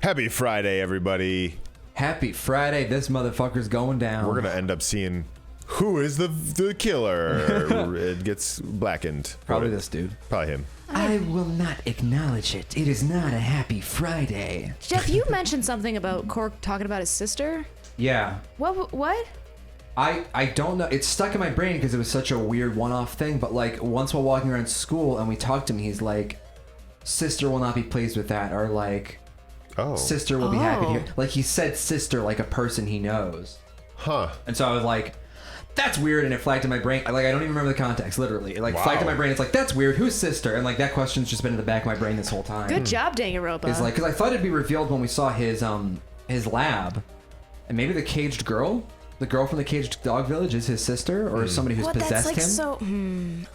Happy Friday, everybody. Happy Friday. This motherfucker's going down. We're going to end up seeing who is the killer. It gets blackened. Probably this dude. Probably him. I will not acknowledge it. It is not a happy Friday. Jeff, you mentioned something about Cork talking about his sister. Yeah. What? I don't know. It's stuck in my brain because it was such a weird one-off thing. But like once while walking around school and we talked to him, he's like, sister will not be pleased with that. Or like, sister will be happy to hear. Like he said sister like a person he knows. Huh. And so I was like, that's weird, and it flagged in my brain. Like I don't even remember the context, literally. It like flagged in my brain. It's like, that's weird. Who's sister? And like that question's just been in the back of my brain this whole time. Good job, Danganronpa. It's like, because I thought it'd be revealed when we saw his lab, and maybe the caged girl, the girl from the caged dog village, is his sister or somebody who's possessed that's like him.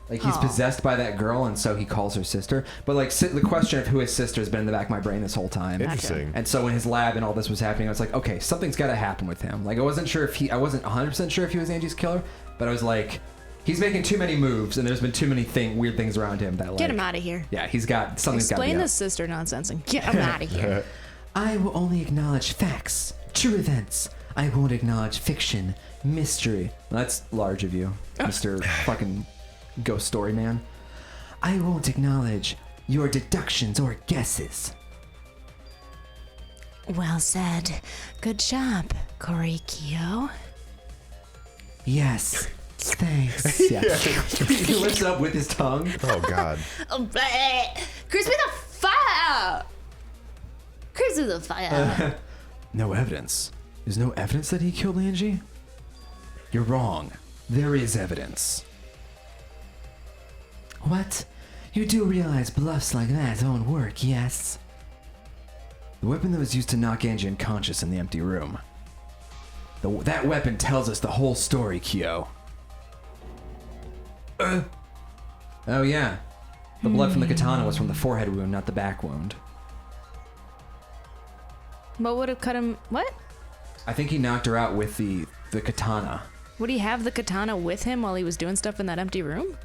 Like he's Oh. possessed by that girl, and so he calls her sister. But like the question of who his sister has been in the back of my brain this whole time. Interesting. And so when his lab and all this was happening, I was like, okay, something's got to happen with him. Like I wasn't 100% sure if he was Angie's killer, but I was like, he's making too many moves, and there's been too many weird things around him that like, Get him out of here. Yeah, he's got something's got to be Explain up. this sister nonsense and get him out of here. I will only acknowledge facts, true events. I won't acknowledge fiction, mystery. Well, that's large of you, Mr. fucking ghost story man. I won't acknowledge your deductions or guesses. Well said. Good job, Korikyo. Yes, thanks. Yeah. He lifts it up with his tongue. Oh, God. Crispy the fire! Crispy the fire. No evidence. There's no evidence that he killed Angie? You're wrong. There is evidence. What? You do realize bluffs like that won't work, yes? The weapon that was used to knock Angie unconscious in the empty room. That weapon tells us the whole story, Kyo. Oh yeah. The blood from the katana was from the forehead wound, not the back wound. What would have cut him? What? I think he knocked her out with the katana. Would he have the katana with him while he was doing stuff in that empty room?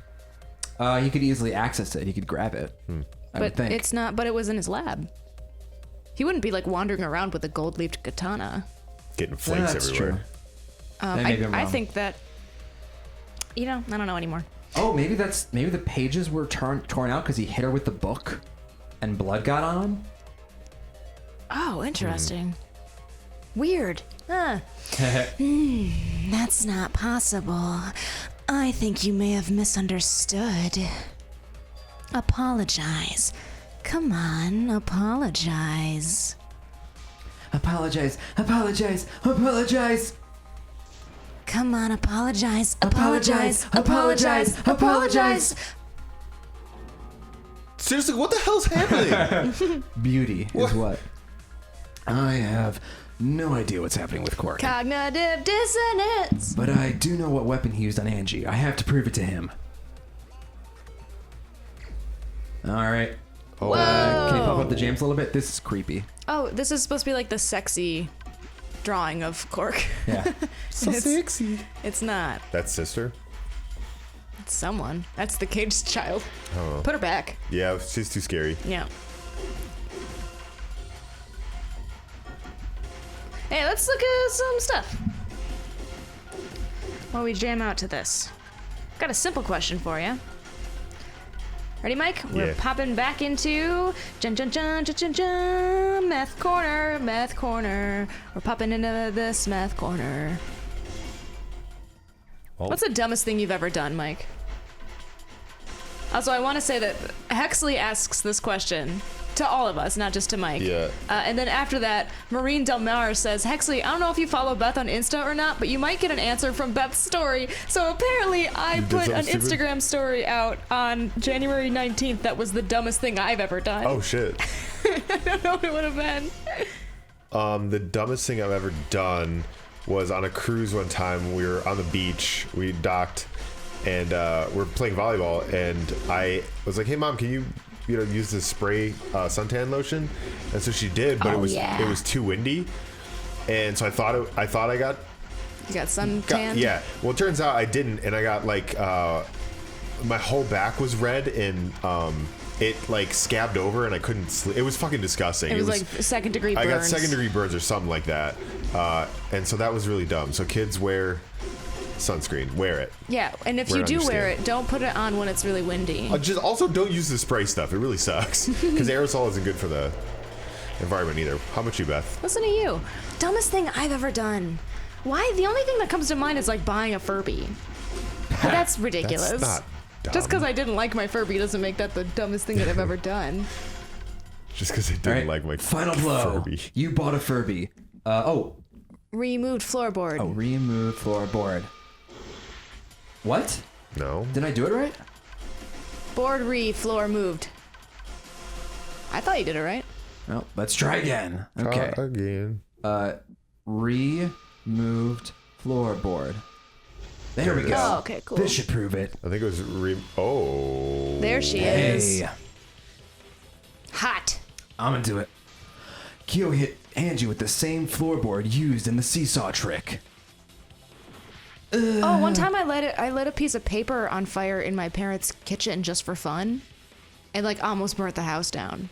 He could easily access it. He could grab it. I would But think. it's not. But it was in his lab. He wouldn't be like wandering around with a gold-leafed katana. Getting flakes That's everywhere. true. Maybe I'm I wrong. think that. I don't know anymore. Oh, maybe the pages were torn out because he hit her with the book, and blood got on him. Oh, interesting. Weird. That's not possible. I think you may have misunderstood. Apologize. Come on, apologize. Apologize. Come on, apologize. Seriously, what the hell's happening? Beauty is what. I have no idea what's happening with Cork. Cognitive dissonance. But I do know what weapon he used on Angie. I have to prove it to him. All right. Oh, Can you pop up the jams a little bit? This is creepy. Oh, this is supposed to be like the sexy drawing of Cork. Yeah. so sexy. It's not. That's sister? It's someone. That's the caged child. Oh. Put her back. Yeah, she's too scary. Yeah. Hey, let's look at some stuff. While we jam out to this. Got a simple question for you. Ready, Mike? We're Yeah. popping back into math corner. We're popping into this math corner. Oh. What's the dumbest thing you've ever done, Mike? Also, I want to say that Hexley asks this question to all of us, not just to Mike. Yeah. And then after that, Maureen Del Mar says, Hexley, I don't know if you follow Beth on Insta or not, but you might get an answer from Beth's story. So apparently I put an something stupid? Instagram story out on January 19th that was the dumbest thing I've ever done. Oh, shit. I don't know what it would have been. The dumbest thing I've ever done was on a cruise one time. We were on the beach. We docked, and we're playing volleyball. And I was like, "Hey, Mom, can you use this spray suntan lotion?" And so she did, but it was too windy, and so I thought I got. You got suntan? Yeah. Well, it turns out I didn't, and I got like my whole back was red, and it like scabbed over and I couldn't sleep. It was fucking disgusting. It was like second-degree burns. I got second-degree burns or something like that. And so that was really dumb. So kids wear sunscreen. Wear it. Yeah, and if you do wear it, don't put it on when it's really windy. Just also don't use the spray stuff. It really sucks because aerosol isn't good for the environment either. How about you, Beth? Listen to you. Dumbest thing I've ever done. Why? The only thing that comes to mind is like buying a Furby. But that's ridiculous. That's not dumb. Just because I didn't like my Furby doesn't make that the dumbest thing that I've ever done. Just because I didn't like my final blow. Furby. You bought a Furby. Removed floorboard. Oh, removed floorboard. What? No. Did I do it right? Board floor moved. I thought you did it right. No, let's try again. Okay. Again. Removed floorboard. There we go. Oh, okay, cool. This should prove it. I think it was There she is. Hey, Hot. I'm gonna do it. Kyo hit Angie with the same floorboard used in the seesaw trick. Oh, one time I lit a piece of paper on fire in my parents' kitchen just for fun, and like almost burnt the house down.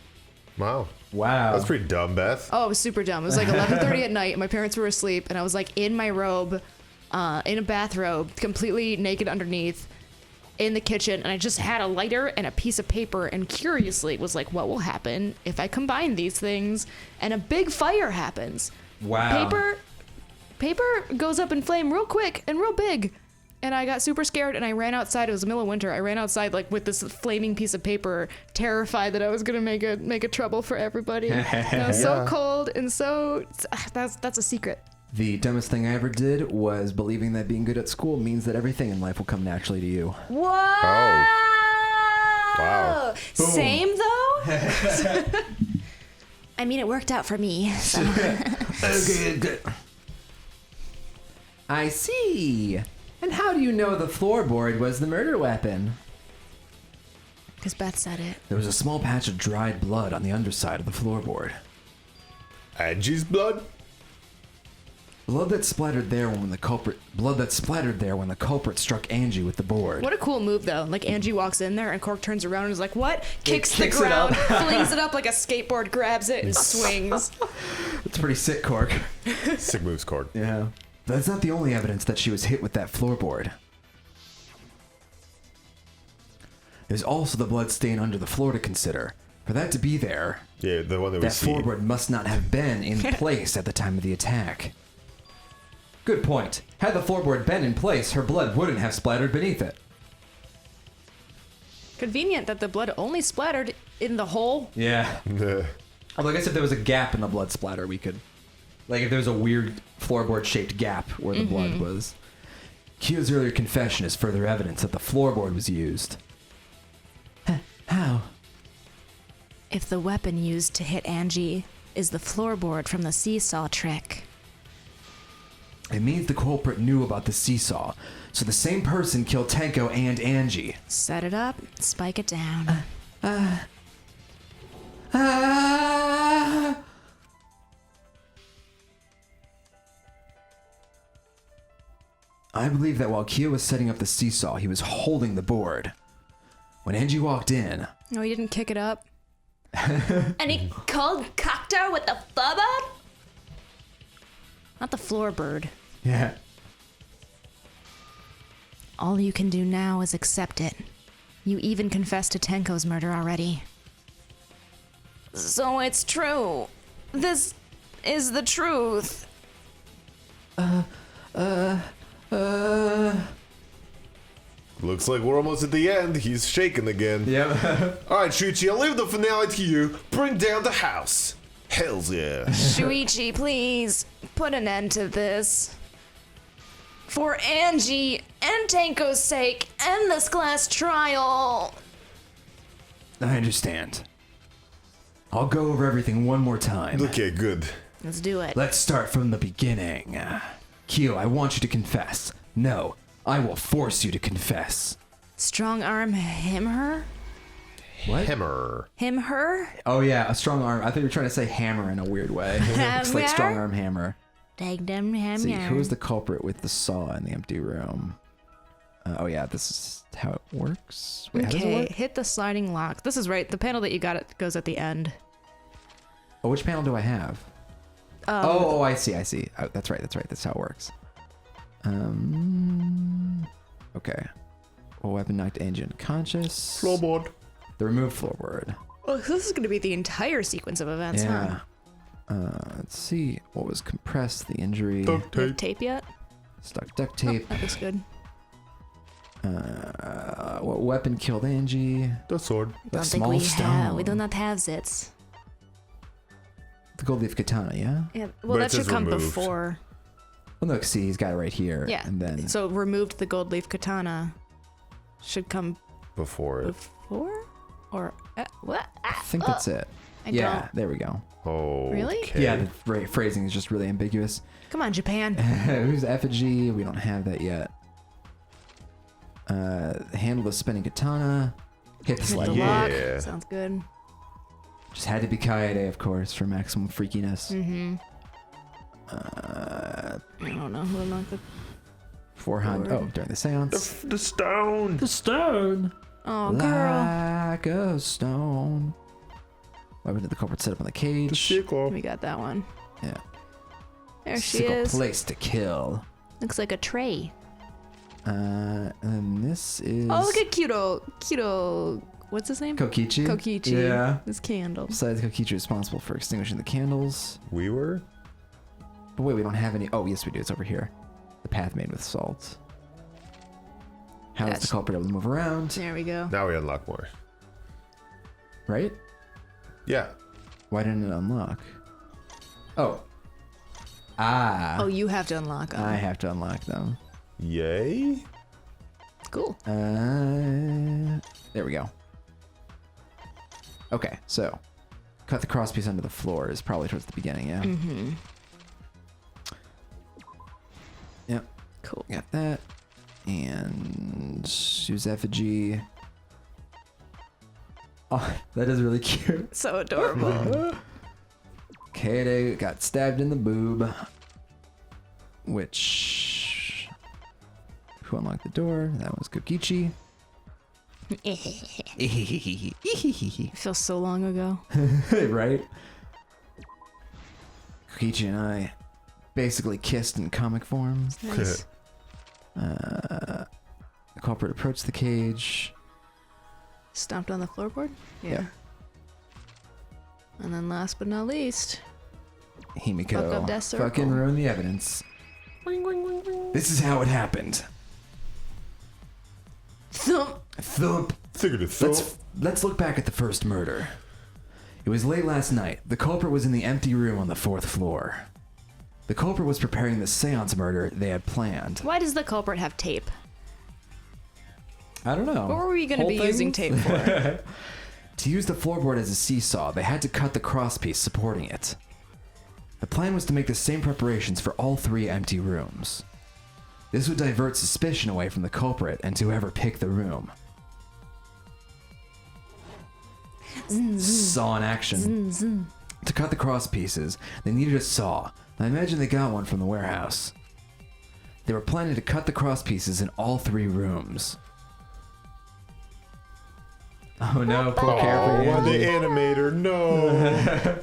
Wow. Wow. That's pretty dumb, Beth. Oh, it was super dumb. It was like 11:30 at night. My parents were asleep, and I was like in my robe, in a bathrobe, completely naked underneath, in the kitchen, and I just had a lighter and a piece of paper, and curiously was like, what will happen if I combine these things? And a big fire happens. Wow. Paper goes up in flame real quick and real big. And I got super scared and I ran outside. It was the middle of winter. I ran outside like with this flaming piece of paper, terrified that I was gonna make a trouble for everybody. And I was so cold and so that's a secret. The dumbest thing I ever did was believing that being good at school means that everything in life will come naturally to you. Whoa! Oh. Wow. Same though? I mean, it worked out for me. So. Okay, good. I see. And how do you know the floorboard was the murder weapon? Because Beth said it. There was a small patch of dried blood on the underside of the floorboard. Angie's blood? Blood that splattered there when the culprit struck Angie with the board. What a cool move, though. Like, Angie walks in there, and Cork turns around and is like, what? Kicks the kicks ground, flings it up like a skateboard, grabs it, and swings. It's pretty sick, Cork. Sick moves, Cord. Yeah. That's not the only evidence that she was hit with that floorboard. There's also the blood stain under the floor to consider. For that to be there, Yeah, the one that we see. that floorboard must not have been in place at the time of the attack. Good point. Had the floorboard been in place, her blood wouldn't have splattered beneath it. Convenient that the blood only splattered in the hole. Yeah. Although I guess if there was a gap in the blood splatter, we could... Like if there was a weird floorboard-shaped gap where the blood was. Kyo's earlier confession is further evidence that the floorboard was used. How? If the weapon used to hit Angie is the floorboard from the seesaw trick. It means the culprit knew about the seesaw, so the same person killed Tenko and Angie. Set it up, spike it down. I believe that while Kyo was setting up the seesaw, he was holding the board. When Angie walked in... No, he didn't kick it up. And he cocked her with the floorboard? Not the floorbird. Yeah. All you can do now is accept it. You even confessed to Tenko's murder already. So it's true. This is the truth. Looks like we're almost at the end. He's shaking again. Yeah. All right, Shuichi, I'll leave the finale to you. Bring down the house. Hells yeah. Shuichi, please, put an end to this. For Angie and Tenko's sake, end this class trial. I understand. I'll go over everything one more time. Okay, good. Let's do it. Let's start from the beginning. Kyo, I want you to confess. No, I will force you to confess. Strong arm him, her? What? Hammer. Him, her? Oh yeah, a strong arm. I thought you were trying to say hammer in a weird way. It's like strong arm hammer. Take them, him, See, who is the culprit with the saw in the empty room? Oh yeah, this is how it works. Wait, how does it Okay, work? hit the sliding lock. This is right. The panel that you got it goes at the end. Oh, which panel do I have? Oh, I see. Oh, that's right. That's how it works. Okay. Well, weapon knocked Angie unconscious. Floorboard. The removed floorboard. Oh, this is going to be the entire sequence of events, Yeah. huh? Let's see. What was compressed? The injury. Duct You have tape. tape yet? Stuck duct Oh, tape. that looks good. What weapon killed Angie? The sword. The small stone. We do not have zits. The gold leaf katana, yeah? Yeah, But well, it that should says come removed. before. Well, no, see, he's got it right here. Yeah. And then. So removed the gold leaf katana should come Before it. before? Or what? I think that's it. I yeah, don't. there we go. Oh. Really? Okay. Yeah, the phrasing is just really ambiguous. Come on, Japan. Who's effigy? We don't have that yet. Handle the spinning katana. Hit the Hit slide. the Yeah. lock. Sounds good. Just had to be Kaede, of course, for maximum freakiness. Mm-hmm. I don't know who unlocked the. Forehand. Oh, Lord. during the seance. The stone. The stone. Oh, girl. Like a stone. Weapon did the culprit set up on the The cage? sickle. We got that one. Yeah. There she Sickle is. place to kill. Looks like a tray. And then this is. Oh, look at Kudo. What's his name? Kokichi. Kokichi. Yeah. This candle. Besides, Kokichi responsible for extinguishing the candles. We were? But wait, we don't have any. Oh, yes, we do. It's over here. The path made with salt. How is Yes. the culprit able to move around? There we go. Now we unlock more. Right? Yeah. Why didn't it unlock? Oh. Ah. Oh, you have to unlock them. I have to unlock them. Yay. Cool. There we go. Okay, so cut the crosspiece under the floor is probably towards the beginning, yeah? Mm-hmm. Yep, Cool. got that. And use effigy. Oh, that is really cute. So adorable. Kaede got stabbed in the boob. Which... Who unlocked the door? That was Kokichi. It feels so long ago. Right? Kokichi and I basically kissed in comic form. Nice. The culprit approached the cage. Stomped on the floorboard? Yeah. And then last but not least, Himiko Fuck up that circle. fucking ruined the evidence. This is how it happened. thump. Thump. Figurative thump. Let's look back at the first murder. It was late last night. The culprit was in the empty room on the 4th floor. The culprit was preparing the seance murder they had planned. Why does the culprit have tape? I don't know. What were we going to Whole be thing? using tape for? To use the floorboard as a seesaw, they had to cut the crosspiece supporting it. The plan was to make the same preparations for all 3 empty rooms. This would divert suspicion away from the culprit and to whoever picked the room. Saw in action. To cut the cross pieces, they needed a saw. I imagine they got one from the warehouse. They were planning to cut the cross pieces in all 3 rooms. Oh no, poor Oh, Carefree the Angie. animator. No.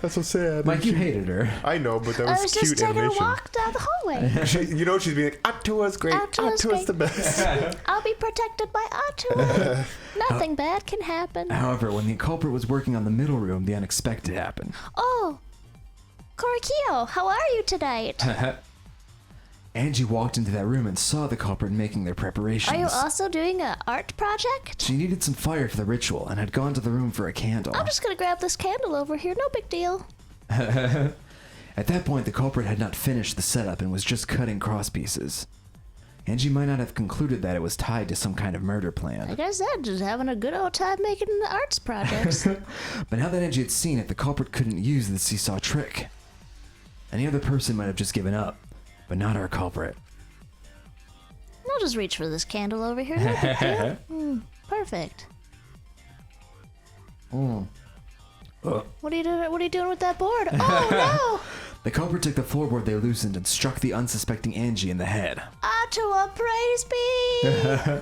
That's so sad. Mike, you hated her. I know, but that I was, was cute just taking animation. a walk down the hallway. She's being like, Atua's great. Atua's Atua's great." the best. I'll be protected by Atua. Nothing bad can happen. However, when the culprit was working on the middle room, the unexpected happened. Oh, Korikio, how are you tonight? Angie walked into that room and saw the culprit making their preparations. Are you also doing an art project? She needed some fire for the ritual and had gone to the room for a candle. I'm just gonna grab this candle over here, no big deal. At that point, the culprit had not finished the setup and was just cutting cross pieces. Angie might not have concluded that it was tied to some kind of murder plan. Like I said, just having a good old time making the arts projects. But now that Angie had seen it, the culprit couldn't use the seesaw trick. Any other person might have just given up, but not our culprit. I'll just reach for this candle over here, no big deal. Perfect. What are you doing? What are you doing with that board? Oh The culprit took the floorboard they loosened and struck the unsuspecting Angie in the head. no! Joshua, praise be.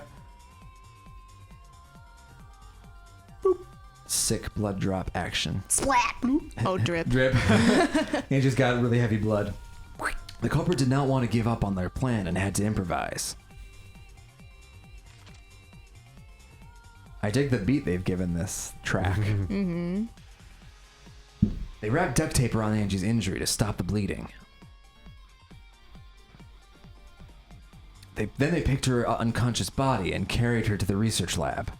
Sick blood drop action. Splat. Oh, drip. Drip. He just got really heavy blood. The culprit did not want to give up on their plan and had to improvise. I dig the beat they've given this track. Mm-hmm. They wrapped duct tape around Angie's injury to stop the bleeding. Then they picked her unconscious body and carried her to the research lab.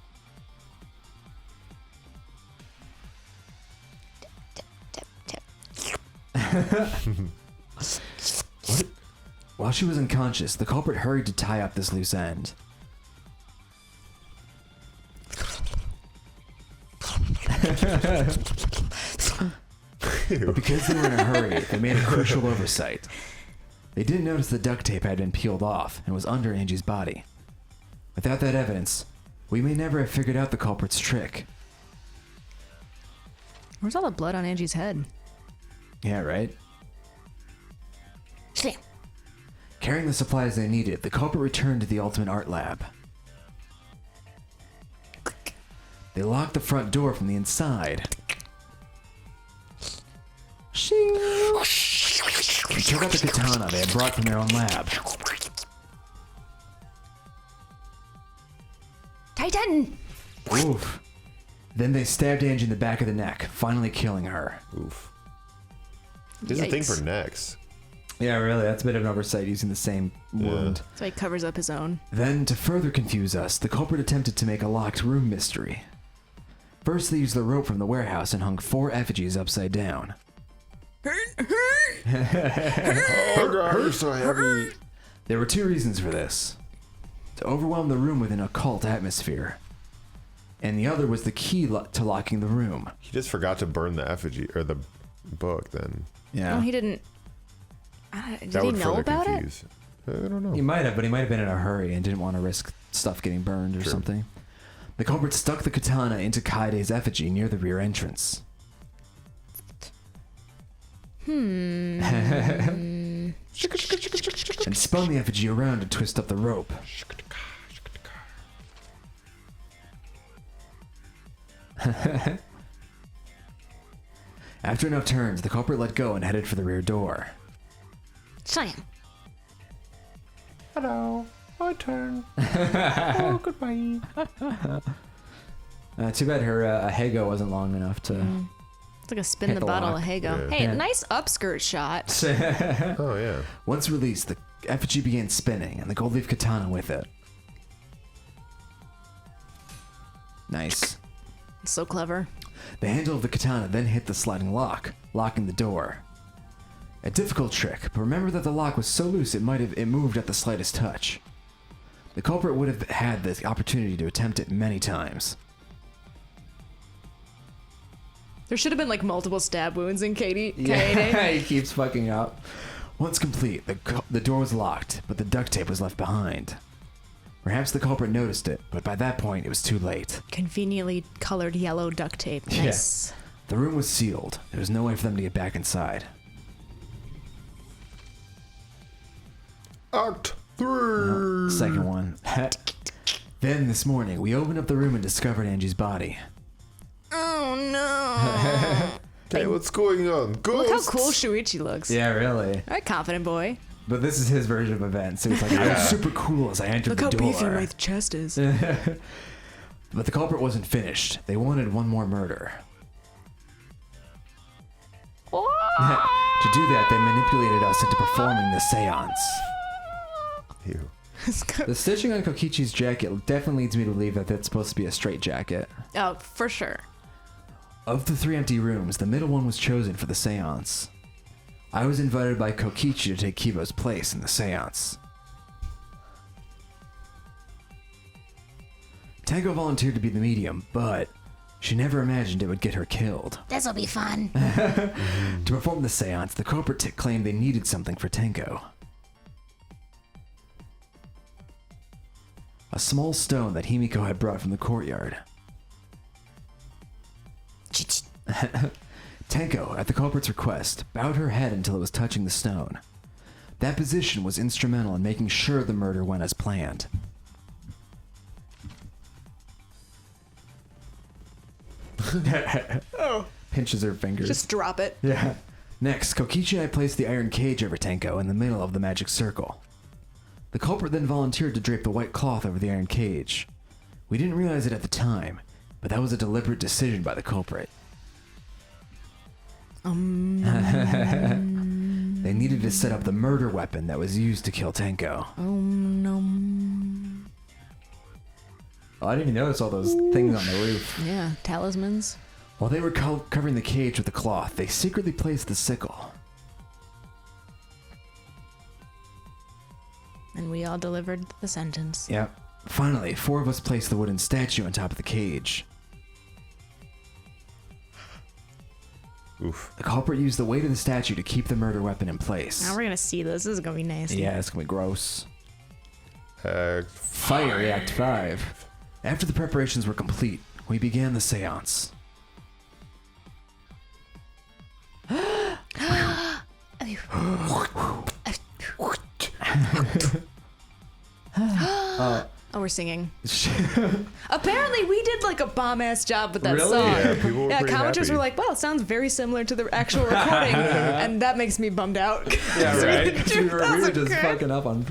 While she was unconscious, the culprit hurried to tie up this loose end. But because they were in a hurry, they made a crucial oversight. They didn't notice the duct tape had been peeled off and was under Angie's body. Without that evidence, we may never have figured out the culprit's trick. Where's all the blood on Angie's head? Yeah, right? Slam. Carrying the supplies they needed, the culprit returned to the Ultimate Art Lab. They locked the front door from the inside. They took out the katana they had brought from their own lab. Titan. Oof. Then they stabbed Angie in the back of the neck, finally killing her. Oof. There's a thing Yikes. for necks. Yeah, really, that's a bit of an oversight using the same wound. So he covers up his own. Then, to further confuse us, the culprit attempted to make a locked room mystery. First, they used the rope from the warehouse and hung 4 effigies upside down. Oh god, you're so heavy. There were 2 reasons for this. To overwhelm the room with an occult atmosphere. And the other was the key to locking the room. He just forgot to burn the effigy, or the book then. Yeah. Oh, he didn't. Did That he would know further about confuse. I don't know. He might have, but he might have been in a hurry and didn't want to risk stuff getting burned or True. something. The culprit stuck the katana into Kaide's effigy near the rear entrance. And spun the effigy around to twist up the rope. After enough turns, the culprit let go and headed for the rear door. Slam. Hello, my turn. Oh, goodbye. Too bad her Ahego wasn't long enough to... It's like a spin Hit the the bottle lock. of Hago. Yeah. Hey, Yeah. nice upskirt shot. Oh yeah. Once released, the effigy began spinning, and the gold leaf katana with it. Nice. So clever. The handle of the katana then hit the sliding lock, locking the door. A difficult trick, but remember that the lock was so loose it moved at the slightest touch. The culprit would have had the opportunity to attempt it many times. There should have been like multiple stab wounds in Katie. He keeps fucking up. Once complete, the door was locked, but the duct tape was left behind. Perhaps the culprit noticed it, but by that point it was too late. Conveniently colored yellow duct tape. Nice. The room was sealed. There was no way for them to get back inside. Act 3. Second one. Then this morning, we opened up the room and discovered Angie's body. Oh no. Hey, what's going on? Look how Ghosts. cool Shuichi looks. Yeah, really. All right, confident boy. But this is his version of events, so it's like, I was super cool as I entered Look the how door. beefy my chest is. But the culprit wasn't finished. They wanted one more murder. To do that, they manipulated us into performing the seance. Ew. The stitching on Kokichi's jacket definitely leads me to believe that that's supposed to be a straight jacket. Oh, for sure. Of the 3 empty rooms, the middle one was chosen for the seance. I was invited by Kokichi to take Kibo's place in the seance. Tango volunteered to be the medium, but she never imagined it would get her killed. This'll be fun. To perform the seance, the culprit claimed they needed something for Tango. A small stone that Himiko had brought from the courtyard. Tenko, at the culprit's request, bowed her head until it was touching the stone. That position was instrumental in making sure the murder went as planned. Oh. Pinches her fingers. Just drop it. Yeah. Next, Kokichi and I placed the iron cage over Tenko in the middle of the magic circle. The culprit then volunteered to drape the white cloth over the iron cage. We didn't realize it at the time, but that was a deliberate decision by the culprit. They needed to set up the murder weapon that was used to kill Tenko. Oh, I didn't even notice all those things on the roof. Yeah, talismans. While they were covering the cage with the cloth, they secretly placed the sickle. And we all delivered the sentence. Yep. Finally, 4 of us placed the wooden statue on top of the cage. Oof. The culprit used the weight of the statue to keep the murder weapon in place. Now we're gonna see this. This is gonna be nasty. Yeah, it's gonna be gross. Fire. Act 5. After the preparations were complete, we began the seance. Oh, we're singing. Apparently, we did like a bomb ass job with that song. Yeah, people were pretty commenters happy. were like, "Well, it sounds very similar to the actual recording," and that makes me bummed out. Yeah, right. Dude, we were just okay. fucking up on.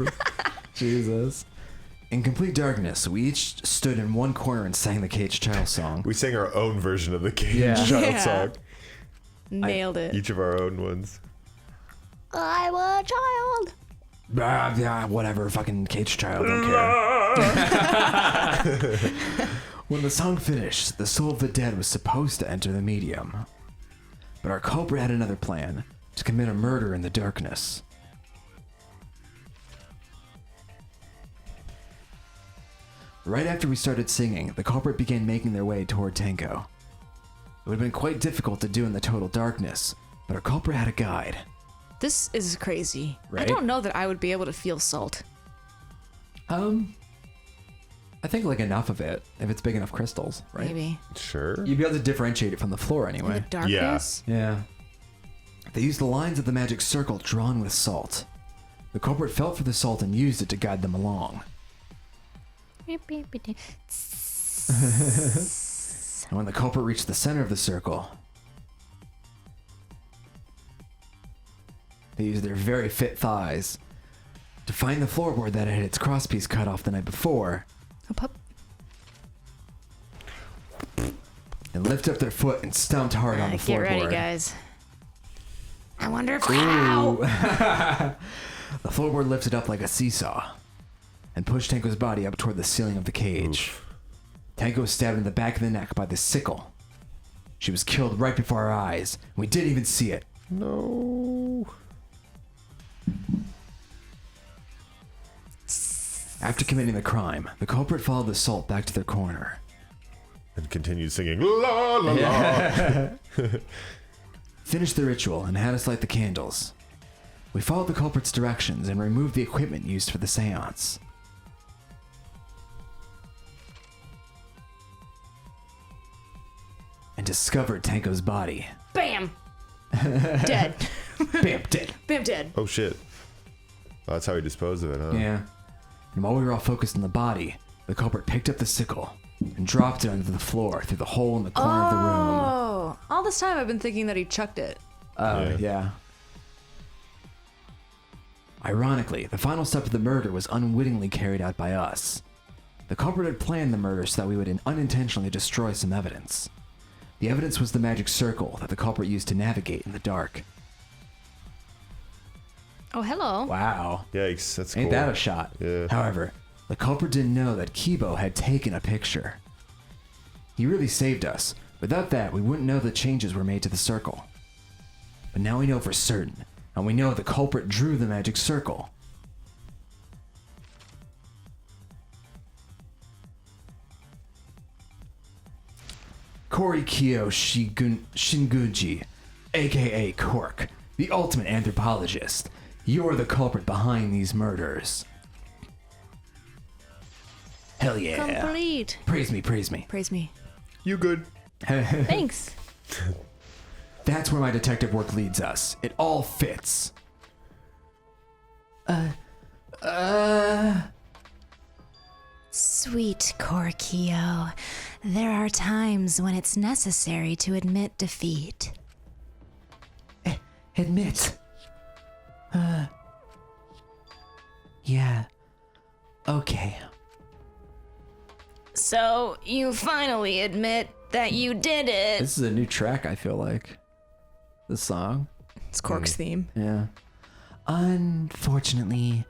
Jesus. In complete darkness, we each stood in one corner and sang the Cage Child song. We sang our own version of the Cage Yeah. Child Yeah. song. Nailed it. Each of our own ones. I'm a child. Yeah, whatever, fucking Cage Child, don't care. When the song finished, the soul of the dead was supposed to enter the medium. But our culprit had another plan, to commit a murder in the darkness. Right after we started singing, the culprit began making their way toward Tenko. It would have been quite difficult to do in the total darkness, but our culprit had a guide. This is crazy. I Right? don't know that I would be able to feel salt. I think like enough of it, if it's big enough crystals, right? Maybe. Sure. You'd be able to differentiate it from the floor In the anyway. darkness. Yeah. They used the lines of the magic circle drawn with salt. The culprit felt for the salt and used it to guide them along. And when the culprit reached the center of the circle, they used their very fit thighs to find the floorboard that had its crosspiece cut off the night before Up, up. and lift up their foot and stomped hard on the Get floorboard. ready, guys. I wonder if how. The floorboard lifted up like a seesaw and pushed Tenko's body up toward the ceiling of the cage. Oof. Tenko was stabbed in the back of the neck by the sickle. She was killed right before our eyes, and we didn't even see it. No. After committing the crime, the culprit followed the salt back to their corner. And continued singing la la la. Finished the ritual and had us light the candles. We followed the culprit's directions and removed the equipment used for the seance. And discovered Tenko's body. Bam. Dead. Bam, dead. Bam, dead. Oh shit. Well, that's how we disposed of it, huh? Yeah. And while we were all focused on the body, the culprit picked up the sickle and dropped it onto the floor through the hole in the corner of the room. Oh, all this time I've been thinking that he chucked it. Yeah. Ironically, the final step of the murder was unwittingly carried out by us. The culprit had planned the murder so that we would unintentionally destroy some evidence. The evidence was the magic circle that the culprit used to navigate in the dark. Oh, hello. Wow. Yikes, that's cool. Ain't that a shot? Yeah. However, the culprit didn't know that Kibo had taken a picture. He really saved us. Without that, we wouldn't know the changes were made to the circle. But now we know for certain, and we know the culprit drew the magic circle. Korikyo Shingunji, aka Cork, the ultimate anthropologist. You're the culprit behind these murders. Hell yeah. Complete. Praise me, praise me. Praise me. You good? Thanks. That's where my detective work leads us. It all fits. Sweet Corkio, there are times when it's necessary to admit defeat. Admit. Yeah. Okay. So, you finally admit that you did it. This is a new track, I feel like. The song. It's Cork's theme. Yeah. Unfortunately,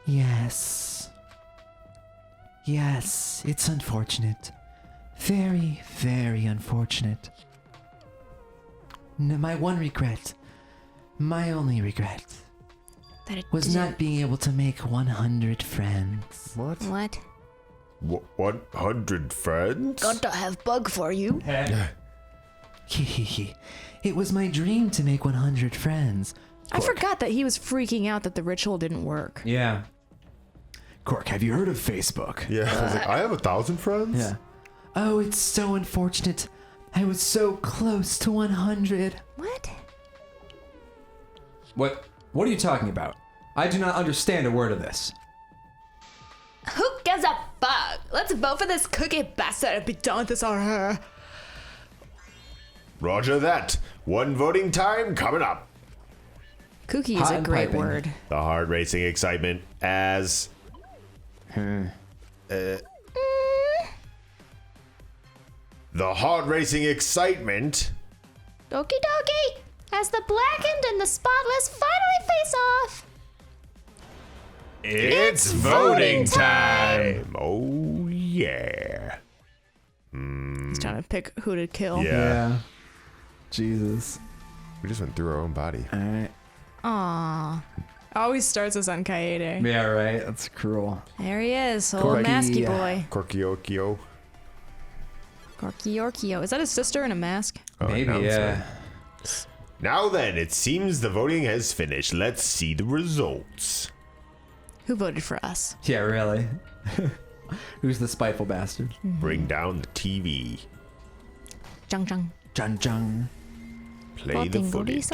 yes. Yes, it's unfortunate. Very, very unfortunate. My one regret, my only regret, That it was didn't- not being able to make 100 friends. What? What? 100 friends? Got to have bug for you. It was my dream to make 100 friends. I forgot that he was freaking out that the ritual didn't work. Yeah. Cork, have you heard of Facebook? Yeah, I was like, I have 1,000 friends? Yeah. Oh, it's so unfortunate. I was so close to 100. What? What are you talking about? I do not understand a word of this. Who gives a fuck? Let's vote for this cookie bastard and be done with this already. Roger that. One voting time coming up. Cookie is Hot a and great piping. word. The heart racing excitement as... The heart racing excitement... Doki doki! As the blackened and the spotless finally face off! It's voting time! Oh, yeah. He's trying to pick who to kill. Yeah. Jesus. We just went through our own body. All right. Aww. Always starts us on Kaede. Yeah, right. That's cruel. There he is, old Corky, masky boy. Corkyokyo. Corky Yorkio. Is that his sister in a mask? Maybe, yeah. Now then, it seems the voting has finished. Let's see the results. Who voted for us? Yeah, really. Who's the spiteful bastard? Bring down the TV. Jung Jung. Jun Jun. Play the footage.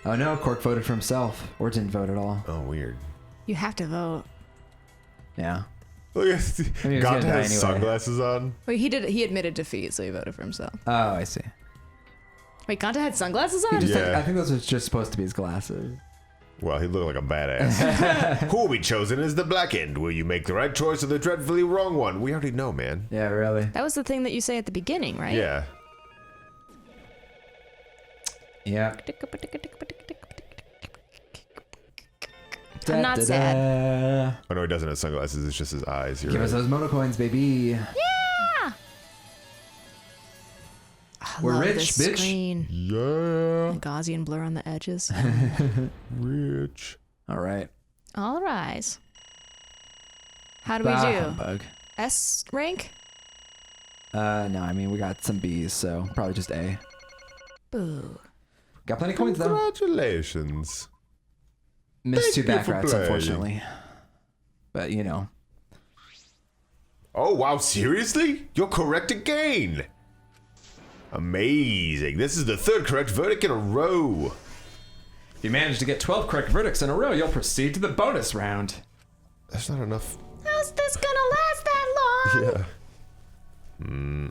Oh no, Cork voted for himself. Or didn't vote at all. Oh, weird. You have to vote. Yeah. Look at I mean, he was God gonna die has anyway. sunglasses on. Wait, he admitted defeat, so he voted for himself. Oh, I see. Wait, Ganta had sunglasses He on? just Yeah. I think those are just supposed to be his glasses. Well, he looked like a badass. Who will be chosen as the black end? Will you make the right choice or the dreadfully wrong one? We already know, man. Yeah, really. That was the thing that you say at the beginning, right? Yeah. Yeah. I'm not sad. Oh no, he doesn't have sunglasses. It's just his eyes. You're Give us right. those mono coins, baby. I We're love rich, this bitch. Screen. Yeah, Gaussian blur on the edges. rich. All right. All rise. How do we Bah, do? humbug. S rank? No, I mean, we got some B's, so probably just A. Boo. Got plenty of coins, though. Congratulations. Missed two Thank you back for rats, playing. unfortunately. But, you know. Oh wow, seriously? You're correct again. Amazing. This is the third correct verdict in a row. If you manage to get 12 correct verdicts in a row, you'll proceed to the bonus round. That's not enough. How's this gonna last that long?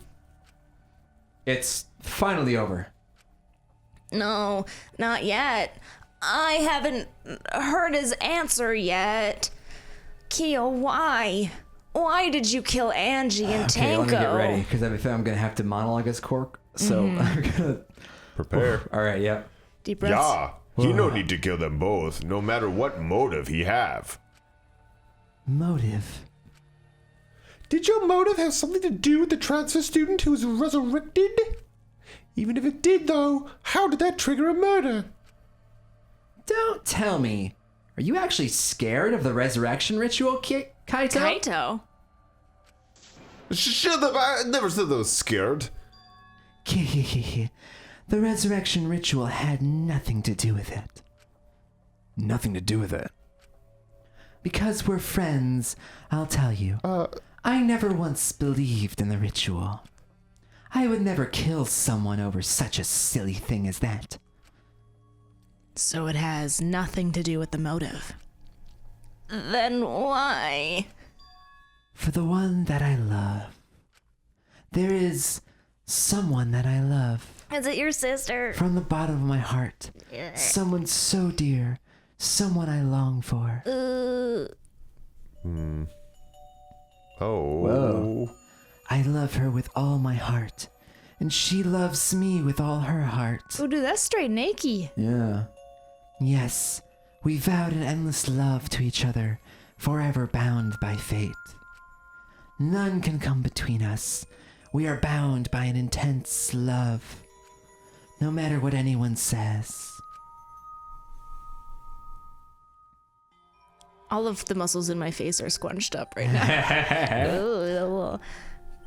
Yeah. It's finally over. No, not yet. I haven't heard his answer yet. Keo, why? Why did you kill Angie and Okay, Tanko? let me get ready, because I'm going to have to monologue as Cork. So I'm going to... Prepare. All right, yeah. Deep breaths. Yeah. You no need to kill them both, no matter what motive he have. Motive. Did your motive have something to do with the transfer student who was resurrected? Even if it did, though, how did that trigger a murder? Don't tell me. Are you actually scared of the resurrection ritual, Kaito? Kaito. Shut up! I never said I was scared. The resurrection ritual had nothing to do with it. Nothing to do with it. Because we're friends, I'll tell you. I never once believed in the ritual. I would never kill someone over such a silly thing as that. So it has nothing to do with the motive. Then why? For the one that I love. There is someone that I love. Is it your sister? From the bottom of my heart. Yeah. Someone so dear. Someone I long for. Oh. Whoa. I love her with all my heart. And she loves me with all her heart. Oh, dude, that's straight naked. Yeah. Yes, we vowed an endless love to each other, forever bound by fate. None can come between us. We are bound by an intense love, no matter what anyone says. All of the muscles in my face are scrunched up right now. Ooh.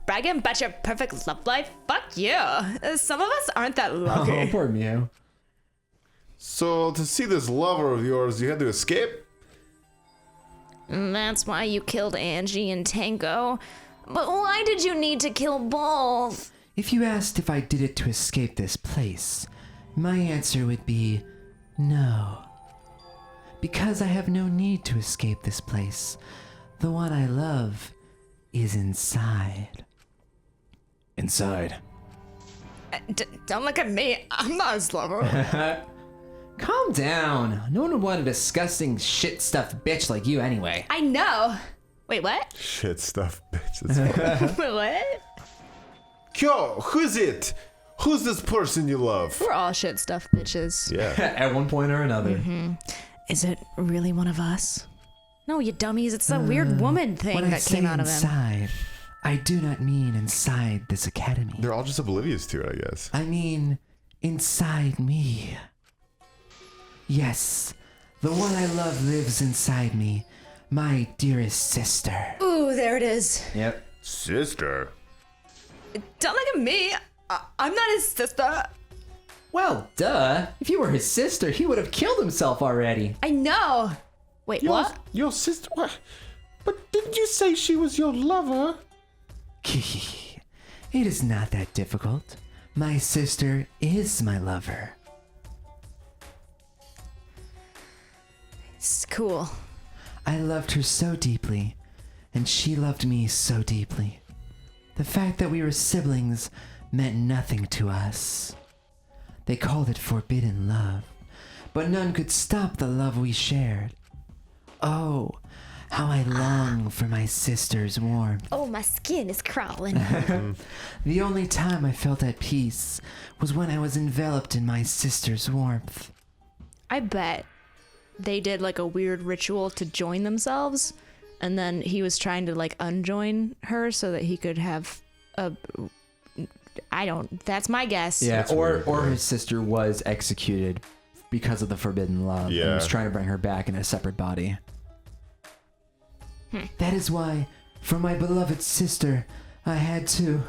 Brag and bet your perfect love life? Fuck yeah. Some of us aren't that lucky. Oh, poor Mew. So, to see this lover of yours, you had to escape? That's why you killed Angie and Tango. But why did you need to kill both? If you asked if I did it to escape this place, my answer would be no. Because I have no need to escape this place. The one I love is inside. Inside. Don't look at me. I'm not his lover. Calm down. No one would want a disgusting shit-stuffed bitch like you anyway. I know. Wait, what? Shit stuff, bitch. That's funny. Wait, what? Kyo, who's it? Who's this person you love? We're all shit stuff bitches. Yeah. At one point or another. Is it really one of us? No, you dummies. It's that weird woman thing When I that say came out of him. inside, I do not mean inside this academy. They're all just oblivious to it, I guess. I mean inside me. Yes, the one I love lives inside me, my dearest sister. Ooh, there it is. Yep. Sister? Don't look at me. I'm not his sister. Well, duh. If you were his sister, he would have killed himself already. I know. Wait, what? Your sister? What? But didn't you say she was your lover? It is not that difficult. My sister is my lover. It's cool. I loved her so deeply, and she loved me so deeply. The fact that we were siblings meant nothing to us. They called it forbidden love, but none could stop the love we shared. Oh, how I long for my sister's warmth. Oh, my skin is crawling. The only time I felt at peace was when I was enveloped in my sister's warmth. I bet they did like a weird ritual to join themselves, and then he was trying to like unjoin her so that he could have a. That's my guess. Yeah, That's or weird, or yeah. his sister was executed because of the forbidden love. And Yeah. was trying to bring her back in a separate body. That is why, for my beloved sister, I had to.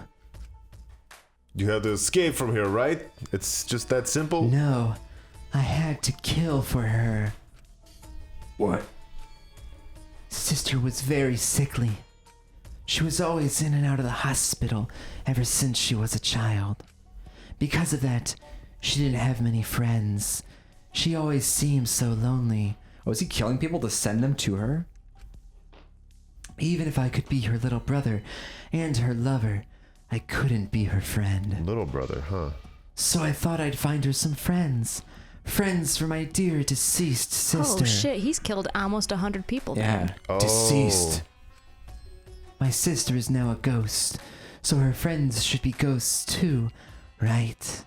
You had to escape from here, right? It's just that simple? No, I had to kill for her. What? Sister was very sickly. She was always in and out of the hospital ever since she was a child. Because of that, she didn't have many friends. She always seemed so lonely. Was he killing people to send them to her? Even if I could be her little brother and her lover, I couldn't be her friend. Little brother, huh? So I thought I'd find her some friends. Friends for my dear deceased sister. Oh shit, he's killed almost 100 people. Yeah, Then. Oh. deceased. My sister is now a ghost, so her friends should be ghosts too, right?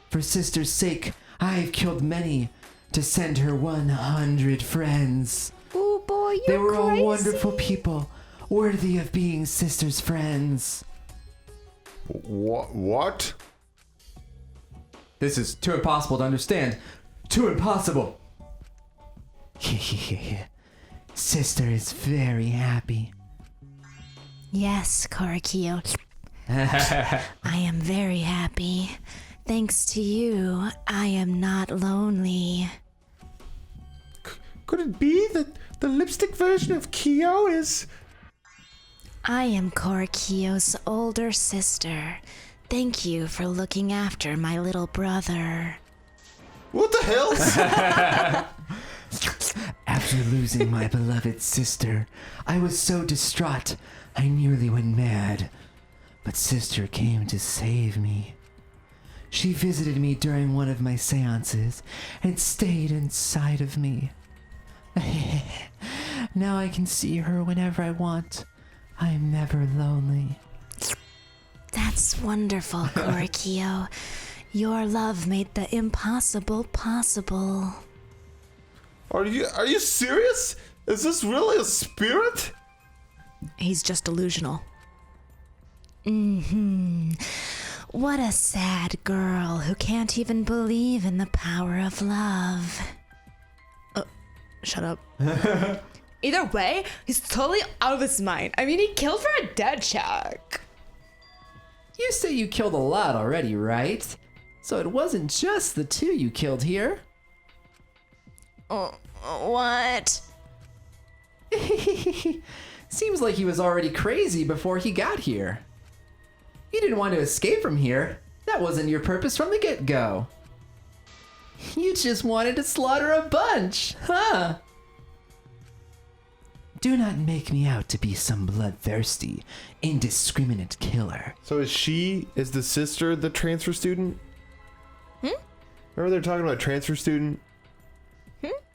For sister's sake, I've killed many to send her 100 friends. Ooh boy, you They were crazy. all wonderful people, worthy of being sister's friends. What? This is too impossible to understand. Too impossible. Sister is very happy. Yes, Korakio. I am very happy. Thanks to you, I am not lonely. Could it be that the lipstick version of Kyo is... I am Korakio's older sister. Thank you for looking after my little brother. What the hell? After losing my beloved sister, I was so distraught, I nearly went mad. But sister came to save me. She visited me during one of my seances and stayed inside of me. Now I can see her whenever I want. I am never lonely. That's wonderful, Korikio. Your love made the impossible possible. Are you serious? Is this really a spirit? He's just delusional. What a sad girl who can't even believe in the power of love. Shut up. Either way, he's totally out of his mind. I mean, he killed for a dead check. You say you killed a lot already, right? So it wasn't just the two you killed here. What? Seems like he was already crazy before he got here. You didn't want to escape from here. That wasn't your purpose from the get-go. You just wanted to slaughter a bunch, huh? Do not make me out to be some bloodthirsty, indiscriminate killer. So is the sister the transfer student? Remember they're talking about transfer student?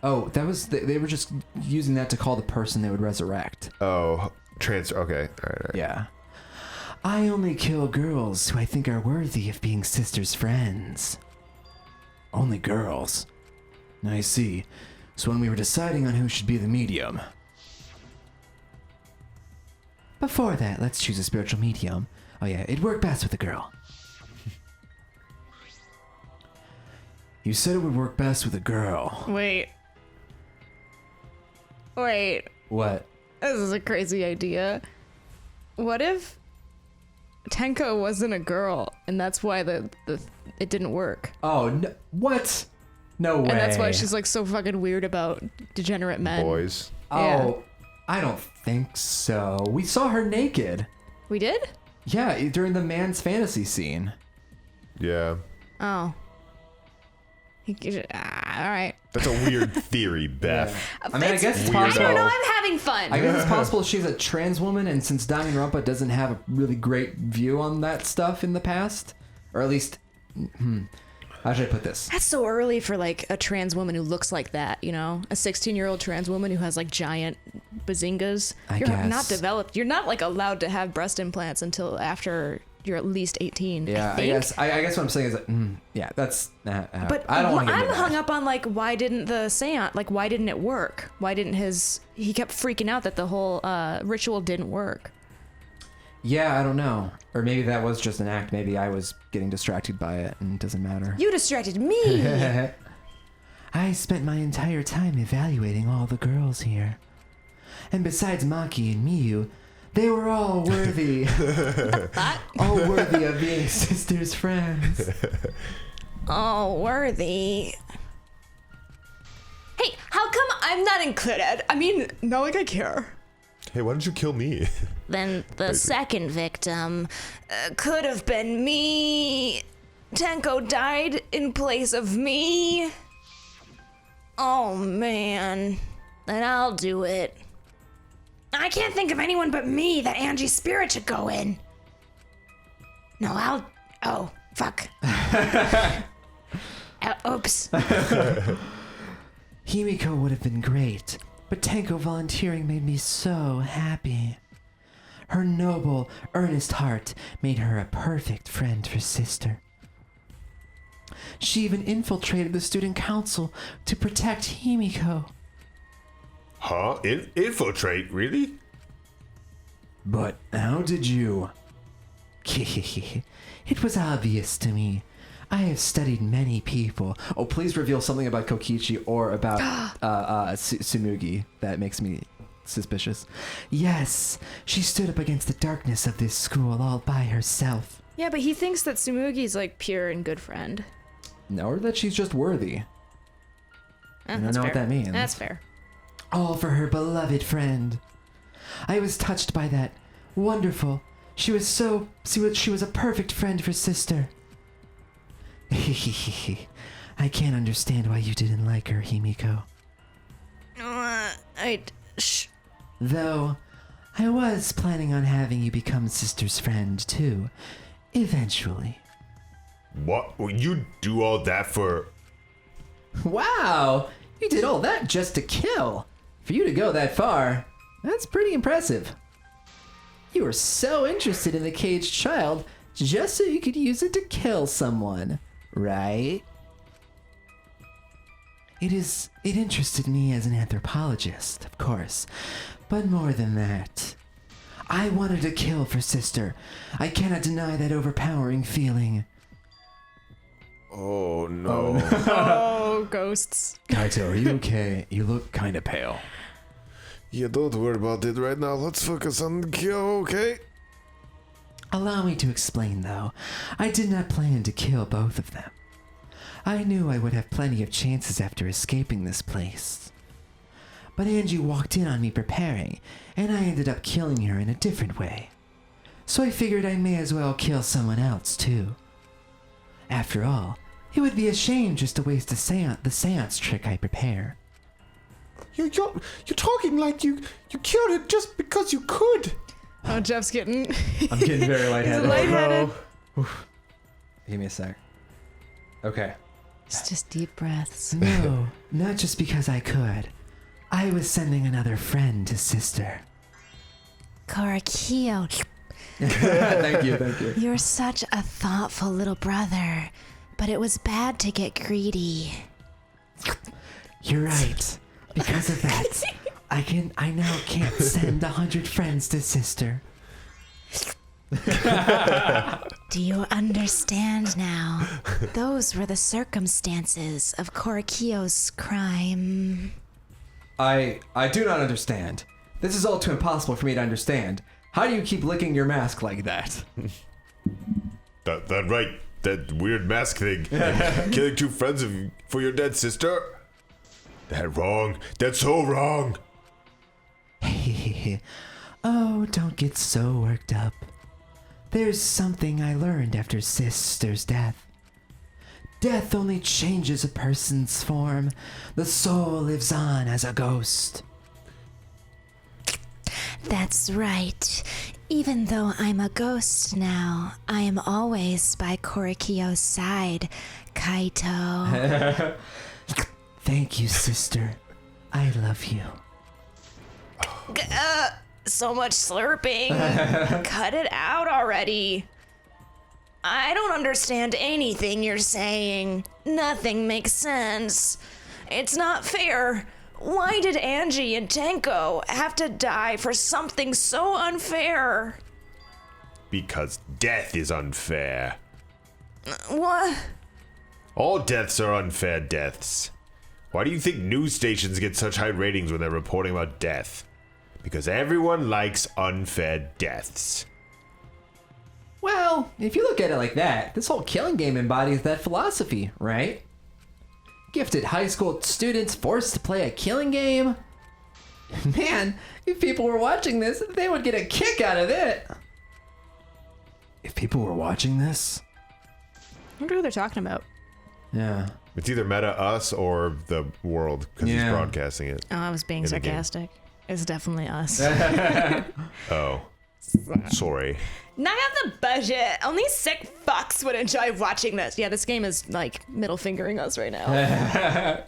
Oh, that was they were just using that to call the person they would resurrect. Oh, transfer. Okay, all right. Yeah. I only kill girls who I think are worthy of being sisters' friends. Only girls. I see. So when we were deciding on who should be the medium. Before that, let's choose a spiritual medium. Oh yeah, it'd work best with a girl. You said it would work best with a girl. Wait. What? This is a crazy idea. What if Tenko wasn't a girl, and that's why it didn't work? Oh, no, what? No way. And that's why she's like so fucking weird about degenerate men. Boys. Oh, I don't think so. We saw her naked. We did? Yeah, during the man's fantasy scene. Yeah. Oh. All right. That's a weird theory, Beth. I mean, I guess it's weird. I possible. don't know. I'm having fun. I guess it's possible she's a trans woman, and since Danganronpa doesn't have a really great view on that stuff in the past, or at least, how should I put this? That's so early for like a trans woman who looks like that, you know? A 16-year-old trans woman who has like giant bazingas. You're guess. not developed. You're not like allowed to have breast implants until after you're at least 18. Yeah, I guess what I'm saying is that, yeah, that's. But I don't want to get I'm into that. hung up on like why didn't the seance, like why didn't it work? Why didn't he kept freaking out that the whole ritual didn't work? Yeah, I don't know. Or maybe that was just an act. Maybe I was getting distracted by it and it doesn't matter. You distracted me. I spent my entire time evaluating all the girls here. And besides Maki and Miyu, they were all worthy. All worthy of being sisters' friends. Oh, worthy. Hey, how come I'm not included? I mean, not like I care. Hey, why don't you kill me? Then the second victim could have been me. Tenko died in place of me. Oh, man. Then I'll do it. I can't think of anyone but me that Angie's spirit should go in. No, oh, fuck. Oops. Himiko would have been great, but Tenko volunteering made me so happy. Her noble, earnest heart made her a perfect friend for sister. She even infiltrated the student council to protect Himiko. Huh? Infiltrate? Really? But how did you? It was obvious to me. I have studied many people. Oh, please reveal something about Kokichi or about Tsumugi that makes me suspicious. Yes, she stood up against the darkness of this school all by herself. Yeah, but he thinks that Tsumugi's like pure and good friend. Or that she's just worthy. I don't know what that means. That's fair. All for her beloved friend. I was touched by that. Wonderful. She was a perfect friend for sister. I can't understand why you didn't like her, Himiko. Though, I was planning on having you become Sister's friend, too. Eventually. What? Will you do all that for... Wow! You did all that just to kill! For you to go that far, that's pretty impressive. You were so interested in the caged child just so you could use it to kill someone, right? It interested me as an anthropologist, of course, but more than that. I wanted to kill for Sister. I cannot deny that overpowering feeling. Oh, no. Oh, ghosts. Kaito, are you okay? You look kind of pale. Yeah, don't worry about it right now. Let's focus on the kill, okay? Allow me to explain, though. I did not plan to kill both of them. I knew I would have plenty of chances after escaping this place. But Angie walked in on me preparing, and I ended up killing her in a different way. So I figured I may as well kill someone else, too. After all, it would be a shame just to waste the seance trick I prepare. You're talking like you killed it just because you could. Oh, Jeff's getting... I'm getting very lightheaded. He's lightheaded. Give me a sec. Okay. It's just deep breaths. No, not just because I could. I was sending another friend to Sister. Korakio, Thank you. you're such a thoughtful little brother, but it was bad to get greedy. You're right. Because of that, I now can't send 100 friends to Sister. Do you understand now? Those were the circumstances of Korakio's crime. I do not understand. This is all too impossible for me to understand. How do you keep licking your mask like that? That right. That weird mask thing. And killing 2 friends for your dead sister. That wrong. That's so wrong. Oh, don't get so worked up. There's something I learned after Sister's death. Death only changes a person's form. The soul lives on as a ghost. That's right. Even though I'm a ghost now, I am always by Korakio's side, Kaito. Thank you, Sister. I love you. So much slurping. Cut it out already. I don't understand anything you're saying. Nothing makes sense. It's not fair. Why did Angie and Tenko have to die for something so unfair? Because death is unfair. What? All deaths are unfair deaths. Why do you think news stations get such high ratings when they're reporting about death? Because everyone likes unfair deaths. Well, if you look at it like that, this whole killing game embodies that philosophy, right? Gifted high school students forced to play a killing game? Man, if people were watching this, they would get a kick out of it. If people were watching this? I wonder who they're talking about. Yeah. It's either meta us or the world because he's Yeah. broadcasting it. Oh, I was being In the game. sarcastic. It's definitely us. Oh. Sorry. Not on the budget. Only sick fucks would enjoy watching this. Yeah, this game is like middle fingering us right now.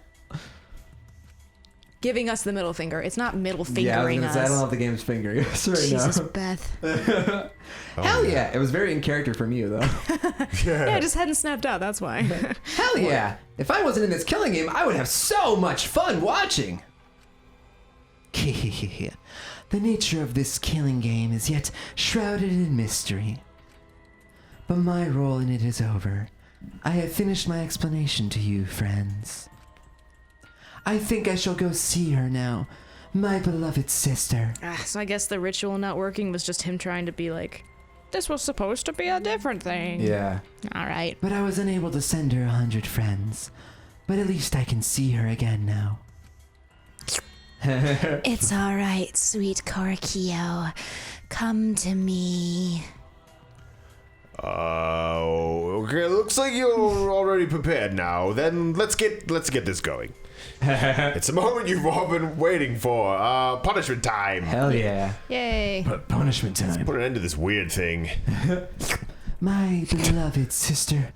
Giving us the middle finger. It's not middle fingering I us. don't know if the game's fingering us right Jesus, now. Beth. Hell yeah. It was very in character from you, though. Yeah, I just hadn't snapped out. That's why. Hell yeah. If I wasn't in this killing game, I would have so much fun watching. The nature of this killing game is yet shrouded in mystery. But my role in it is over. I have finished my explanation to you, friends. I think I shall go see her now, my beloved sister. So I guess the ritual not working was just him trying to be like, this was supposed to be a different thing. Yeah. All right. But I was unable to send her 100 friends. But at least I can see her again now. It's all right, sweet Korakio. Come to me. Okay, looks looks like you're already prepared now. Then let's get this going. It's the moment you've all been waiting for. Punishment time. Hell yeah. Yay. Punishment time. Put an end to this weird thing. My beloved sister,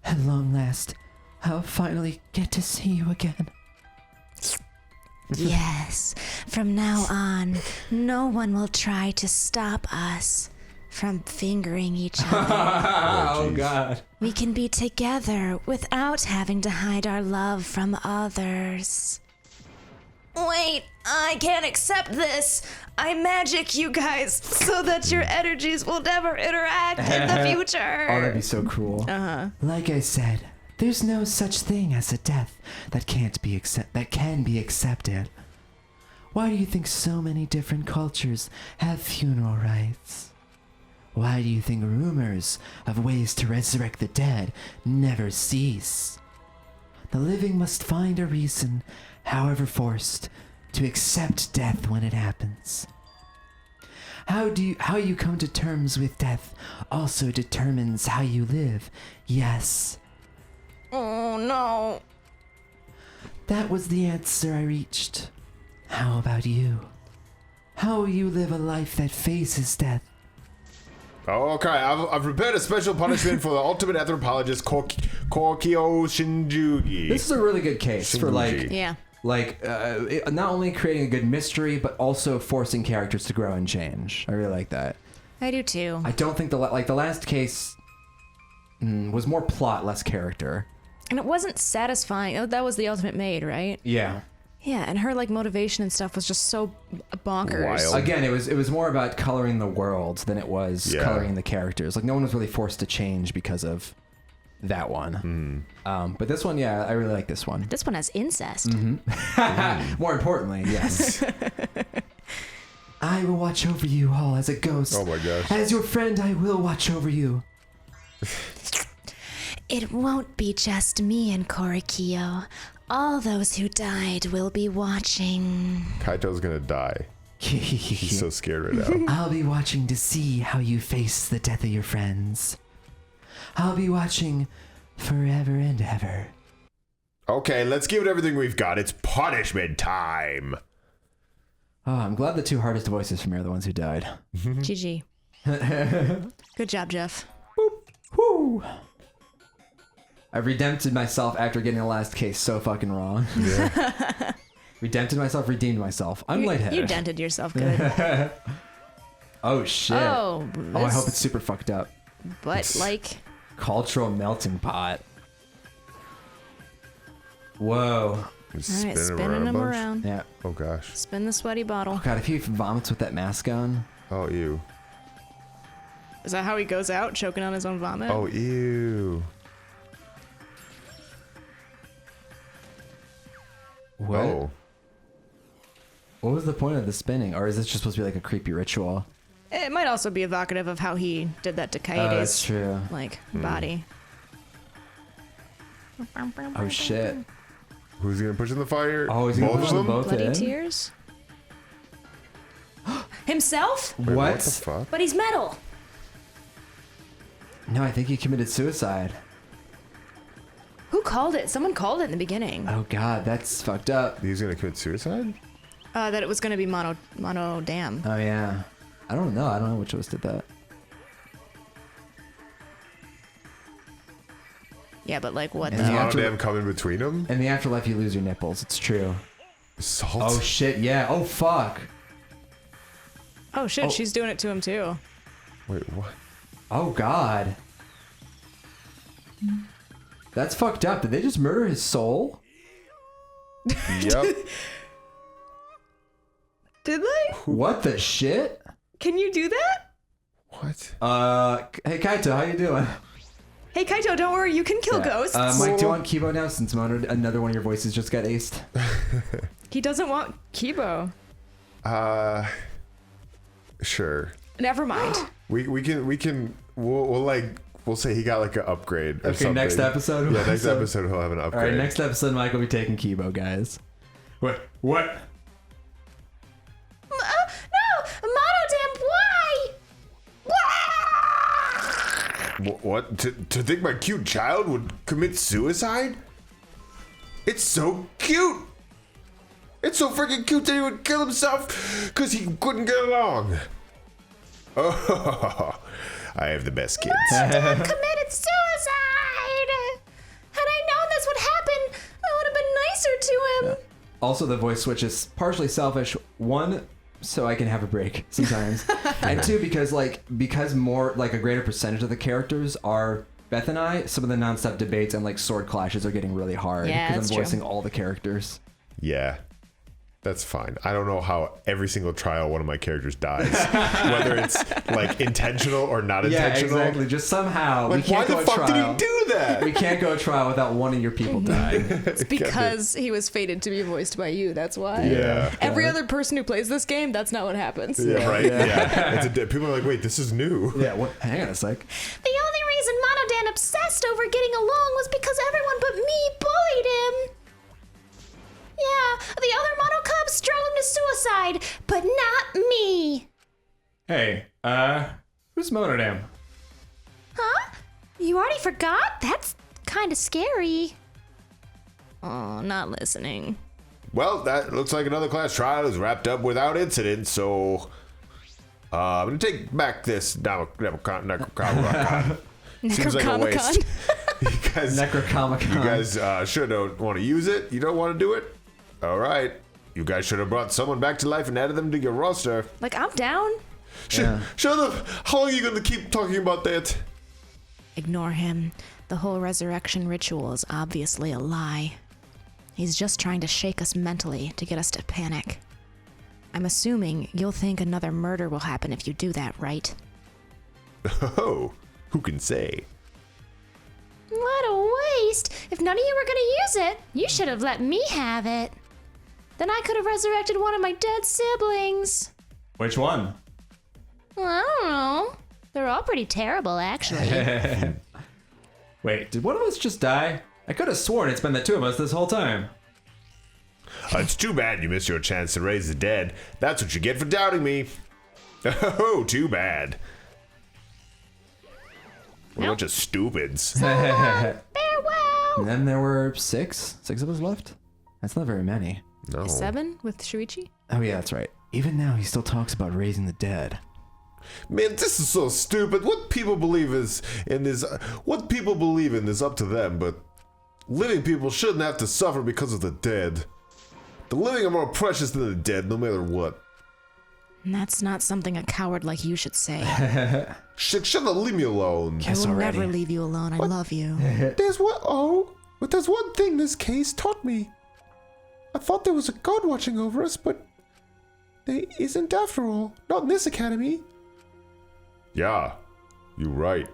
at long last, I'll finally get to see you again. Yes, from now on, no one will try to stop us from fingering each other. Oh, God. We can be together without having to hide our love from others. Wait, I can't accept this. I magic you guys so that your energies will never interact in the future. Oh, that'd be so cool. Like I said, there's no such thing as a death that can be accepted. Why do you think so many different cultures have funeral rites? Why do you think rumors of ways to resurrect the dead never cease? The living must find a reason, however forced, to accept death when it happens. How you come to terms with death also determines how you live, yes. Oh no. That was the answer I reached. How about you? How will you live a life that faces death? Okay, I've prepared a special punishment for the ultimate anthropologist, Korkio Shinjugi. This is a really good case for Yeah. not only creating a good mystery, but also forcing characters to grow and change. I really like that. I do too. I don't think the last case was more plot, less character. And it wasn't satisfying. Oh, that was the ultimate maid, right? Yeah. Yeah, and her like motivation and stuff was just so bonkers. Wild. Again, it was more about coloring the world than it was coloring the characters. Like no one was really forced to change because of that one. But this one, yeah, I really like this one. This one has incest. More importantly, yes. I will watch over you all as a ghost. Oh my gosh. As your friend, I will watch over you. It won't be just me and Korikio. All those who died will be watching. Kaito's gonna die. He's so scared right now. I'll be watching to see how you face the death of your friends. I'll be watching forever and ever. Okay, let's give it everything we've got. It's punishment time. Oh, I'm glad the two hardest voices from here are the ones who died. GG. Good job, Jeff. Whoo! I redempted myself after getting the last case so fucking wrong. Yeah. Redeemed myself. I'm lightheaded. You dented yourself good. Oh shit. Oh, I hope it's super fucked up. But like, Cultural melting pot. Whoa. all right, spinning them around. Yeah. Oh gosh. Spin the sweaty bottle. God, if he vomits with that mask on. Oh ew. Is that how he goes out, choking on his own vomit? Oh ew. What? Oh. What was the point of the spinning? Or is this just supposed to be like a creepy ritual? It might also be evocative of how he did that to Oh, Kaede's that's true. like body. Oh shit. Who's he gonna push in the fire? Oh, he's gonna Both push of them them? both Bloody in? tears. Himself? Wait, What? What the fuck? But he's metal. No, I think he committed suicide. Who called it? Someone called it in the beginning. Oh god, that's fucked up. He's gonna commit suicide? That it was gonna be mono dam. Oh yeah. I don't know which of us did that. Yeah, but like what And the? the Mono after- Dam come in between them? In the afterlife, you lose your nipples. It's true. Salt? Oh shit, yeah. Oh fuck. Oh shit, Oh. she's doing it to him too. Wait, what? Oh god. That's fucked up. Did they just murder his soul? Yep. Did they? What the shit? Can you do that? What? Hey Kaito, how you doing? Hey Kaito, don't worry, you can kill ghosts. Mike, do you want Kibo now since another one of your voices just got aced? He doesn't want Kibo. Sure. Never mind. We'll say he got like an upgrade or Okay, something. next episode. Yeah, next episode he'll have an All upgrade. right, next episode, Mike will be taking Kibo, guys. What? No! Monodam, why? What? To think my cute child would commit suicide? It's so cute! It's so freaking cute that he would kill himself because he couldn't get along. Oh, I have the best kids. Committed suicide! Had I known this would happen, I would have been nicer to him. Yeah. Also, the voice switch is partially selfish. One, so I can have a break sometimes. And two, because more, like a greater percentage of the characters are Beth and I, some of the nonstop debates and like sword clashes are getting really hard. Yeah, because I'm that's voicing true. all the characters. Yeah. That's fine. I don't know how every single trial one of my characters dies. Whether it's like intentional or not intentional. Yeah, exactly. Just somehow. Like, we can't why go the a fuck trial. did he do that? We can't go a trial without one of your people dying. It's because he was fated to be voiced by you. That's why. Yeah. Every other person who plays this game, that's not what happens. Yeah, right. Yeah. People are like, wait, this is new. Yeah, what? Hang on a sec. The only reason Monodan obsessed over getting along was because everyone but me bullied him. Yeah, the other Mono Cubs drove him to suicide, but not me. Hey, who's Monodam? Huh? You already forgot? That's kind of scary. Oh, not listening. Well, that looks like another class trial is wrapped up without incident, so I'm gonna take back this Necrocomicon. Seems like a waste. Necrocomicon. You guys sure don't want to use it? You don't want to do it? All right. You guys should have brought someone back to life and added them to your roster. Like, I'm down. Shut up. How long are you going to keep talking about that? Ignore him. The whole resurrection ritual is obviously a lie. He's just trying to shake us mentally to get us to panic. I'm assuming you'll think another murder will happen if you do that, right? Oh, who can say? What a waste! If none of you were gonna use it, you should have let me have it. Then I could have resurrected one of my dead siblings. Which one? Well, I don't know. They're all pretty terrible, actually. Wait, did one of us just die? I could have sworn it's been the two of us this whole time. It's too bad you missed your chance to raise the dead. That's what you get for doubting me. Oh, too bad. What a bunch of stupids. Farewell! And then there were six of us left? That's not very many. No. 7 with Shuichi? Oh yeah, that's right. Even now he still talks about raising the dead. Man, this is so stupid. What people believe is in this up to them, but living people shouldn't have to suffer because of the dead. The living are more precious than the dead, no matter what. That's not something a coward like you should say. Shut up, leave me alone. I will never leave you alone. I love you. There's one thing this case taught me. I thought there was a god watching over us, but there isn't after all. Not in this academy. Yeah, you're right.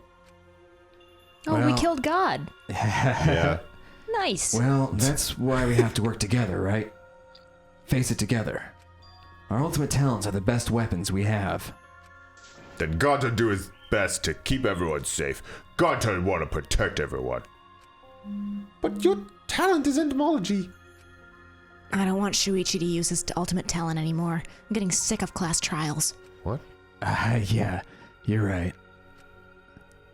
Oh, we killed God. Yeah. Nice. Well, that's why we have to work together, right? Face it together. Our ultimate talents are the best weapons we have. Then God will do his best to keep everyone safe. God will want to protect everyone. But your talent is entomology. I don't want Shuichi to use his ultimate talent anymore. I'm getting sick of class trials. What? Yeah, you're right.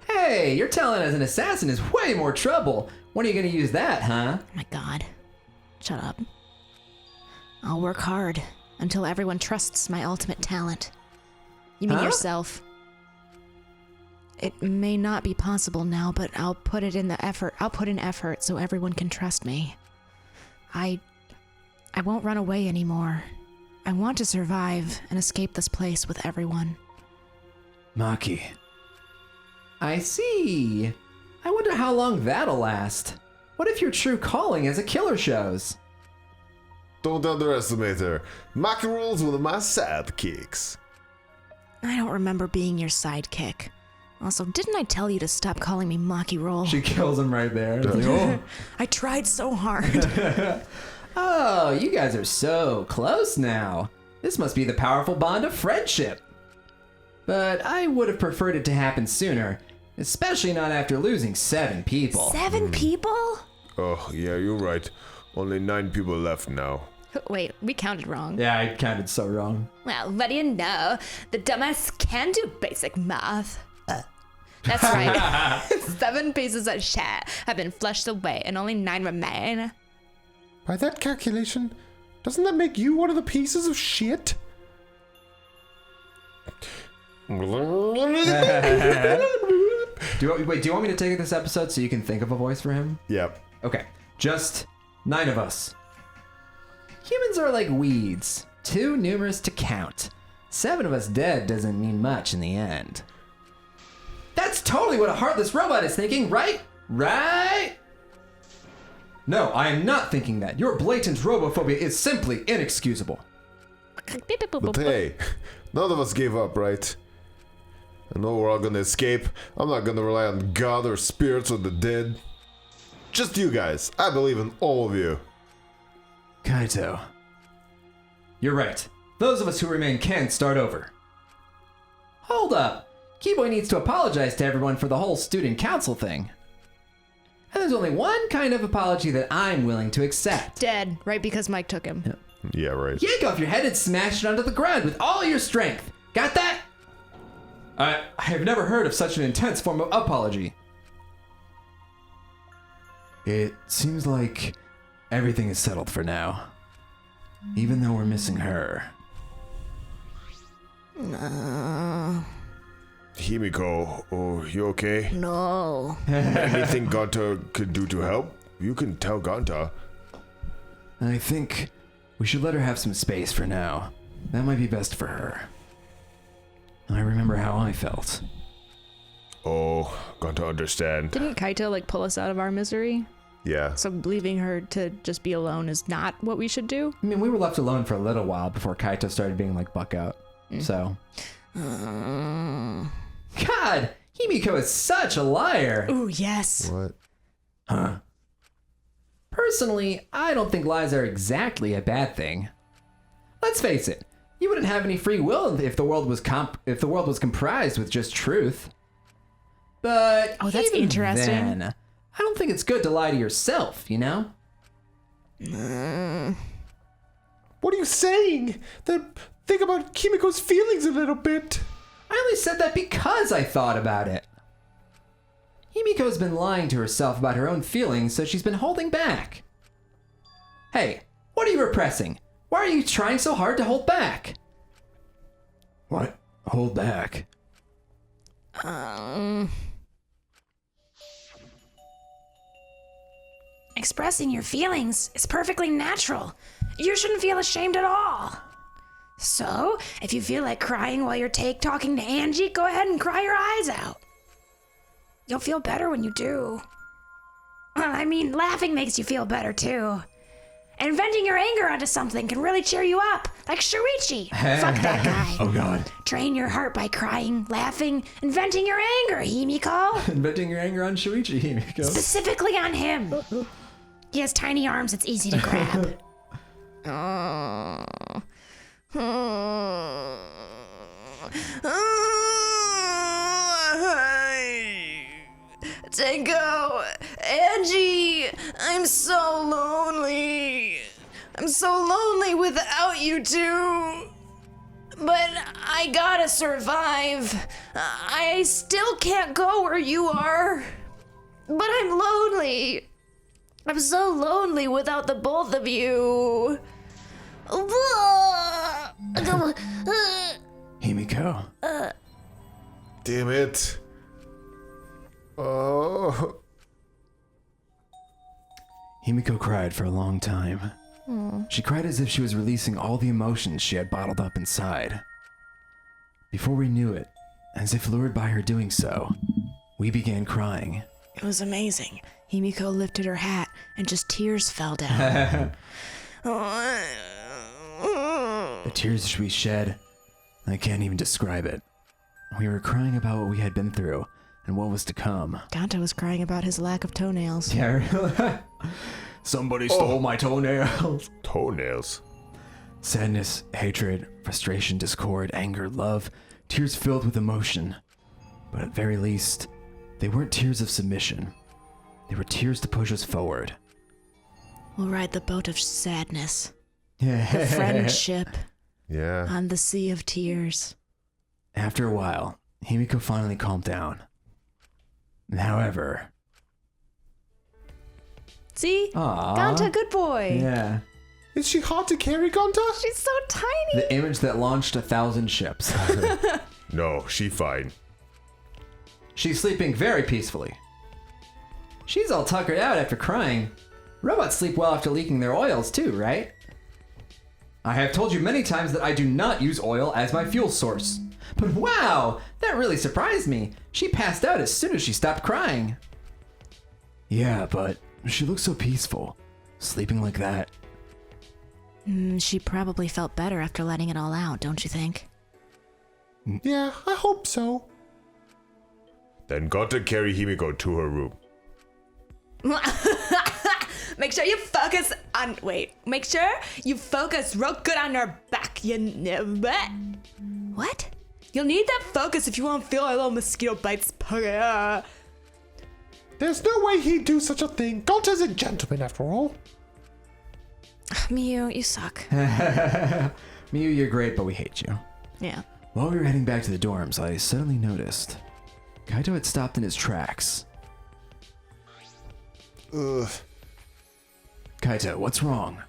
Hey, your talent as an assassin is way more trouble. When are you gonna use that, huh? Oh my god. Shut up. I'll work hard until everyone trusts my ultimate talent. You mean yourself? It may not be possible now, but I'll put in effort so everyone can trust me. I won't run away anymore. I want to survive and escape this place with everyone. Maki. I see. I wonder how long that'll last. What if your true calling as a killer shows? Don't underestimate her. Maki rules one of my sidekicks. I don't remember being your sidekick. Also, didn't I tell you to stop calling me Maki Roll? She kills him right there. It's like, oh. I tried so hard. Oh, you guys are so close now. This must be the powerful bond of friendship. But I would have preferred it to happen sooner, especially not after losing 7 people. 7 people? Oh, yeah, you're right. Only 9 people left now. Wait, we counted wrong. Yeah, I counted so wrong. Well, what do you know? The dumbass can do basic math. That's right. 7 pieces of shit have been flushed away, and only 9 remain. By that calculation, doesn't that make you one of the pieces of shit? Do you want me to take it this episode so you can think of a voice for him? Yep. Okay, just 9 of us. Humans are like weeds, too numerous to count. 7 of us dead doesn't mean much in the end. That's totally what a heartless robot is thinking, right? Right? No, I am not thinking that. Your blatant robophobia is simply inexcusable. But hey, none of us gave up, right? I know we're all gonna escape. I'm not gonna rely on God or spirits or the dead. Just you guys. I believe in all of you. Kaito. You're right. Those of us who remain can start over. Hold up. Keyboy needs to apologize to everyone for the whole student council thing. And there's only one kind of apology that I'm willing to accept. Dead, right? Because Mike took him. Yeah, right. Yank off your head and smash it onto the ground with all your strength. Got that? I have never heard of such an intense form of apology. It seems like everything is settled for now. Even though we're missing her. Himiko, oh, you okay? No. Anything Ganta could do to help? You can tell Ganta. I think we should let her have some space for now. That might be best for her. I remember how I felt. Oh, Ganta understand. Didn't Kaito like pull us out of our misery? Yeah. So leaving her to just be alone is not what we should do? I mean, we were left alone for a little while before Kaito started being like buck out. So. God, Himiko is such a liar. Ooh, yes. What? Huh? Personally, I don't think lies are exactly a bad thing. Let's face it, you wouldn't have any free will if the world was comprised with just truth. But oh, that's even interesting. Then, I don't think it's good to lie to yourself, you know? What are you saying? Think about Kimiko's feelings a little bit. I only said that because I thought about it. Himiko's been lying to herself about her own feelings, so she's been holding back. Hey, what are you repressing? Why are you trying so hard to hold back? What? Hold back? Expressing your feelings is perfectly natural. You shouldn't feel ashamed at all. So, if you feel like crying while you're talking to Angie, go ahead and cry your eyes out. You'll feel better when you do. I mean, laughing makes you feel better too. And venting your anger onto something can really cheer you up, like Shuichi. Fuck that guy. Oh god. Train your heart by crying, laughing, and venting your anger, Himiko. Venting your anger on Shuichi, Himiko. Specifically on him. He has tiny arms, it's easy to grab. Tango, Angie, I'm so lonely. I'm so lonely without you two. But I gotta survive. I still can't go where you are. But I'm lonely. I'm so lonely without the both of you. Himiko. Damn it. Oh. Himiko cried for a long time. She cried as if she was releasing all the emotions she had bottled up inside. Before we knew it, as if lured by her doing so, we began crying. It was amazing. Himiko lifted her hat and just tears fell down. The tears we shed, I can't even describe it. We were crying about what we had been through and what was to come. Dante was crying about his lack of toenails. Yeah, really? Somebody stole my toenails. Toenails. Sadness, hatred, frustration, discord, anger, love, tears filled with emotion. But at very least, they weren't tears of submission. They were tears to push us forward. We'll ride the boat of sadness. Yeah. The friendship Yeah. on the sea of tears. After a while, Himiko finally calmed down. However... See? Aww. Ganta, good boy. Yeah. Is she hard to carry, Gonta? She's so tiny. The image that launched 1,000 ships. No, she fine. She's sleeping very peacefully. She's all tuckered out after crying. Robots sleep well after leaking their oils too, right? I have told you many times that I do not use oil as my fuel source. But wow, that really surprised me. She passed out as soon as she stopped crying. Yeah, but she looks so peaceful, sleeping like that. She probably felt better after letting it all out, don't you think? Yeah, I hope so. Then Gonta carry Himiko to her room. Make sure you focus on. Make sure you focus real good on her back. What? You'll need that focus if you want to feel a little mosquito bites. There's no way he'd do such a thing. Gonta's a gentleman after all. Miyu, you suck. Miyu, you're great, but we hate you. Yeah. While we were heading back to the dorms, I suddenly noticed Kaito had stopped in his tracks. Ugh. Kaito, what's wrong?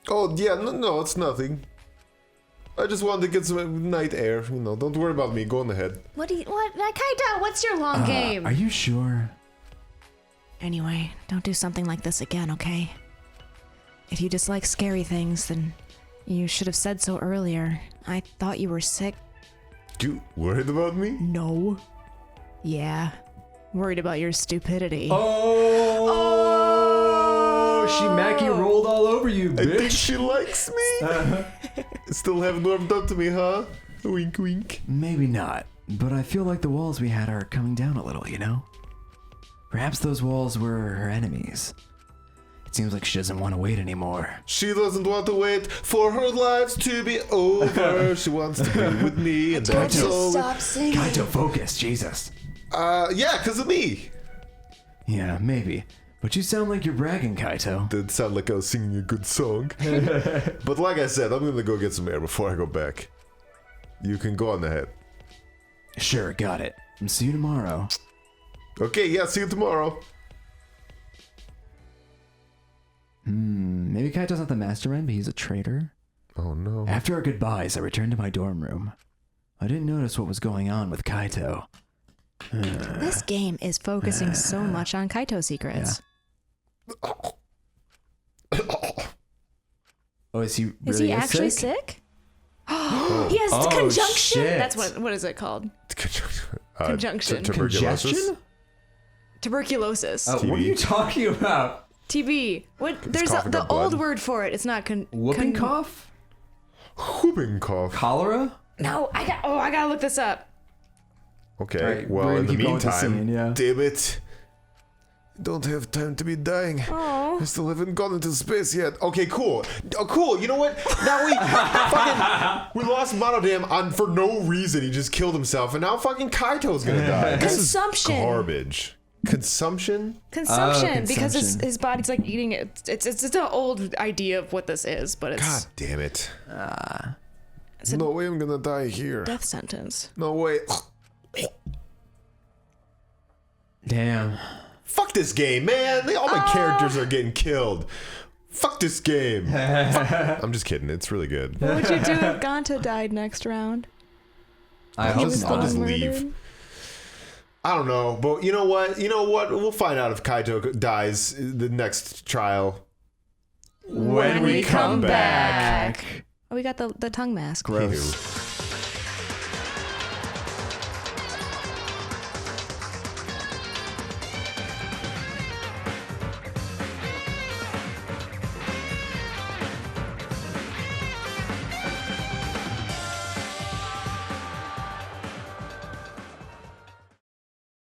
Oh, yeah, no, it's nothing. I just wanted to get some night air. Don't worry about me. Go on ahead. What? Kaito, what's your long game? Are you sure? Anyway, don't do something like this again, okay? If you dislike scary things, then you should have said so earlier. I thought you were sick. You worried about me? No. Yeah. Worried about your stupidity. Oh! She Mackie rolled all over you, bitch. I think she likes me. Still haven't warmed up to me, huh? Wink, wink. Maybe not, but I feel like the walls we had are coming down a little, you know? Perhaps those walls were her enemies. It seems like she doesn't want to wait anymore. She doesn't want to wait for her lives to be over. She wants to be with me, and that's all. Stop singing. Kaito, focus, Jesus. Yeah, because of me. Yeah, maybe. But you sound like you're bragging, Kaito. Didn't sound like I was singing a good song. But like I said, I'm going to go get some air before I go back. You can go on ahead. Sure, got it. And see you tomorrow. Okay, yeah, see you tomorrow. Maybe Kaito's not the mastermind, but he's a traitor. Oh no. After our goodbyes, I returned to my dorm room. I didn't notice what was going on with Kaito. This game is focusing so much on Kaito secrets. Oh, is he really Is he actually sick? He has conjunction. Shit. That's what is it called? Conjunction. Congestion? Tuberculosis. What are you talking about? TB. What? There's coughing the up blood. old word for it. It's not Whooping cough? Whooping cough. Cholera? No, I gotta look this up. Okay, Alright, well, we're in gonna the keep going with the meantime, scene, yeah. damn it. Don't have time to be dying. Oh. I still haven't gone into space yet. Okay, cool. Oh, cool. You know what? Now we lost Monodam on for no reason. He just killed himself, and now fucking Kaito's gonna die. This is Consumption. garbage. Consumption? Consumption, because consumption. his body's like eating it. It's an old idea of what this is, but it's God damn it. it's a No way I'm gonna die here. death sentence. No way. Damn. Fuck this game, man. All my characters are getting killed. Fuck this game. I'm just kidding. It's really good. What would you do if Ganta died next round? I I'll hope just not. leave. I don't know, but you know what? We'll find out if Kaito dies the next trial. When we come back. Oh, we got the tongue mask. Gross. Ew.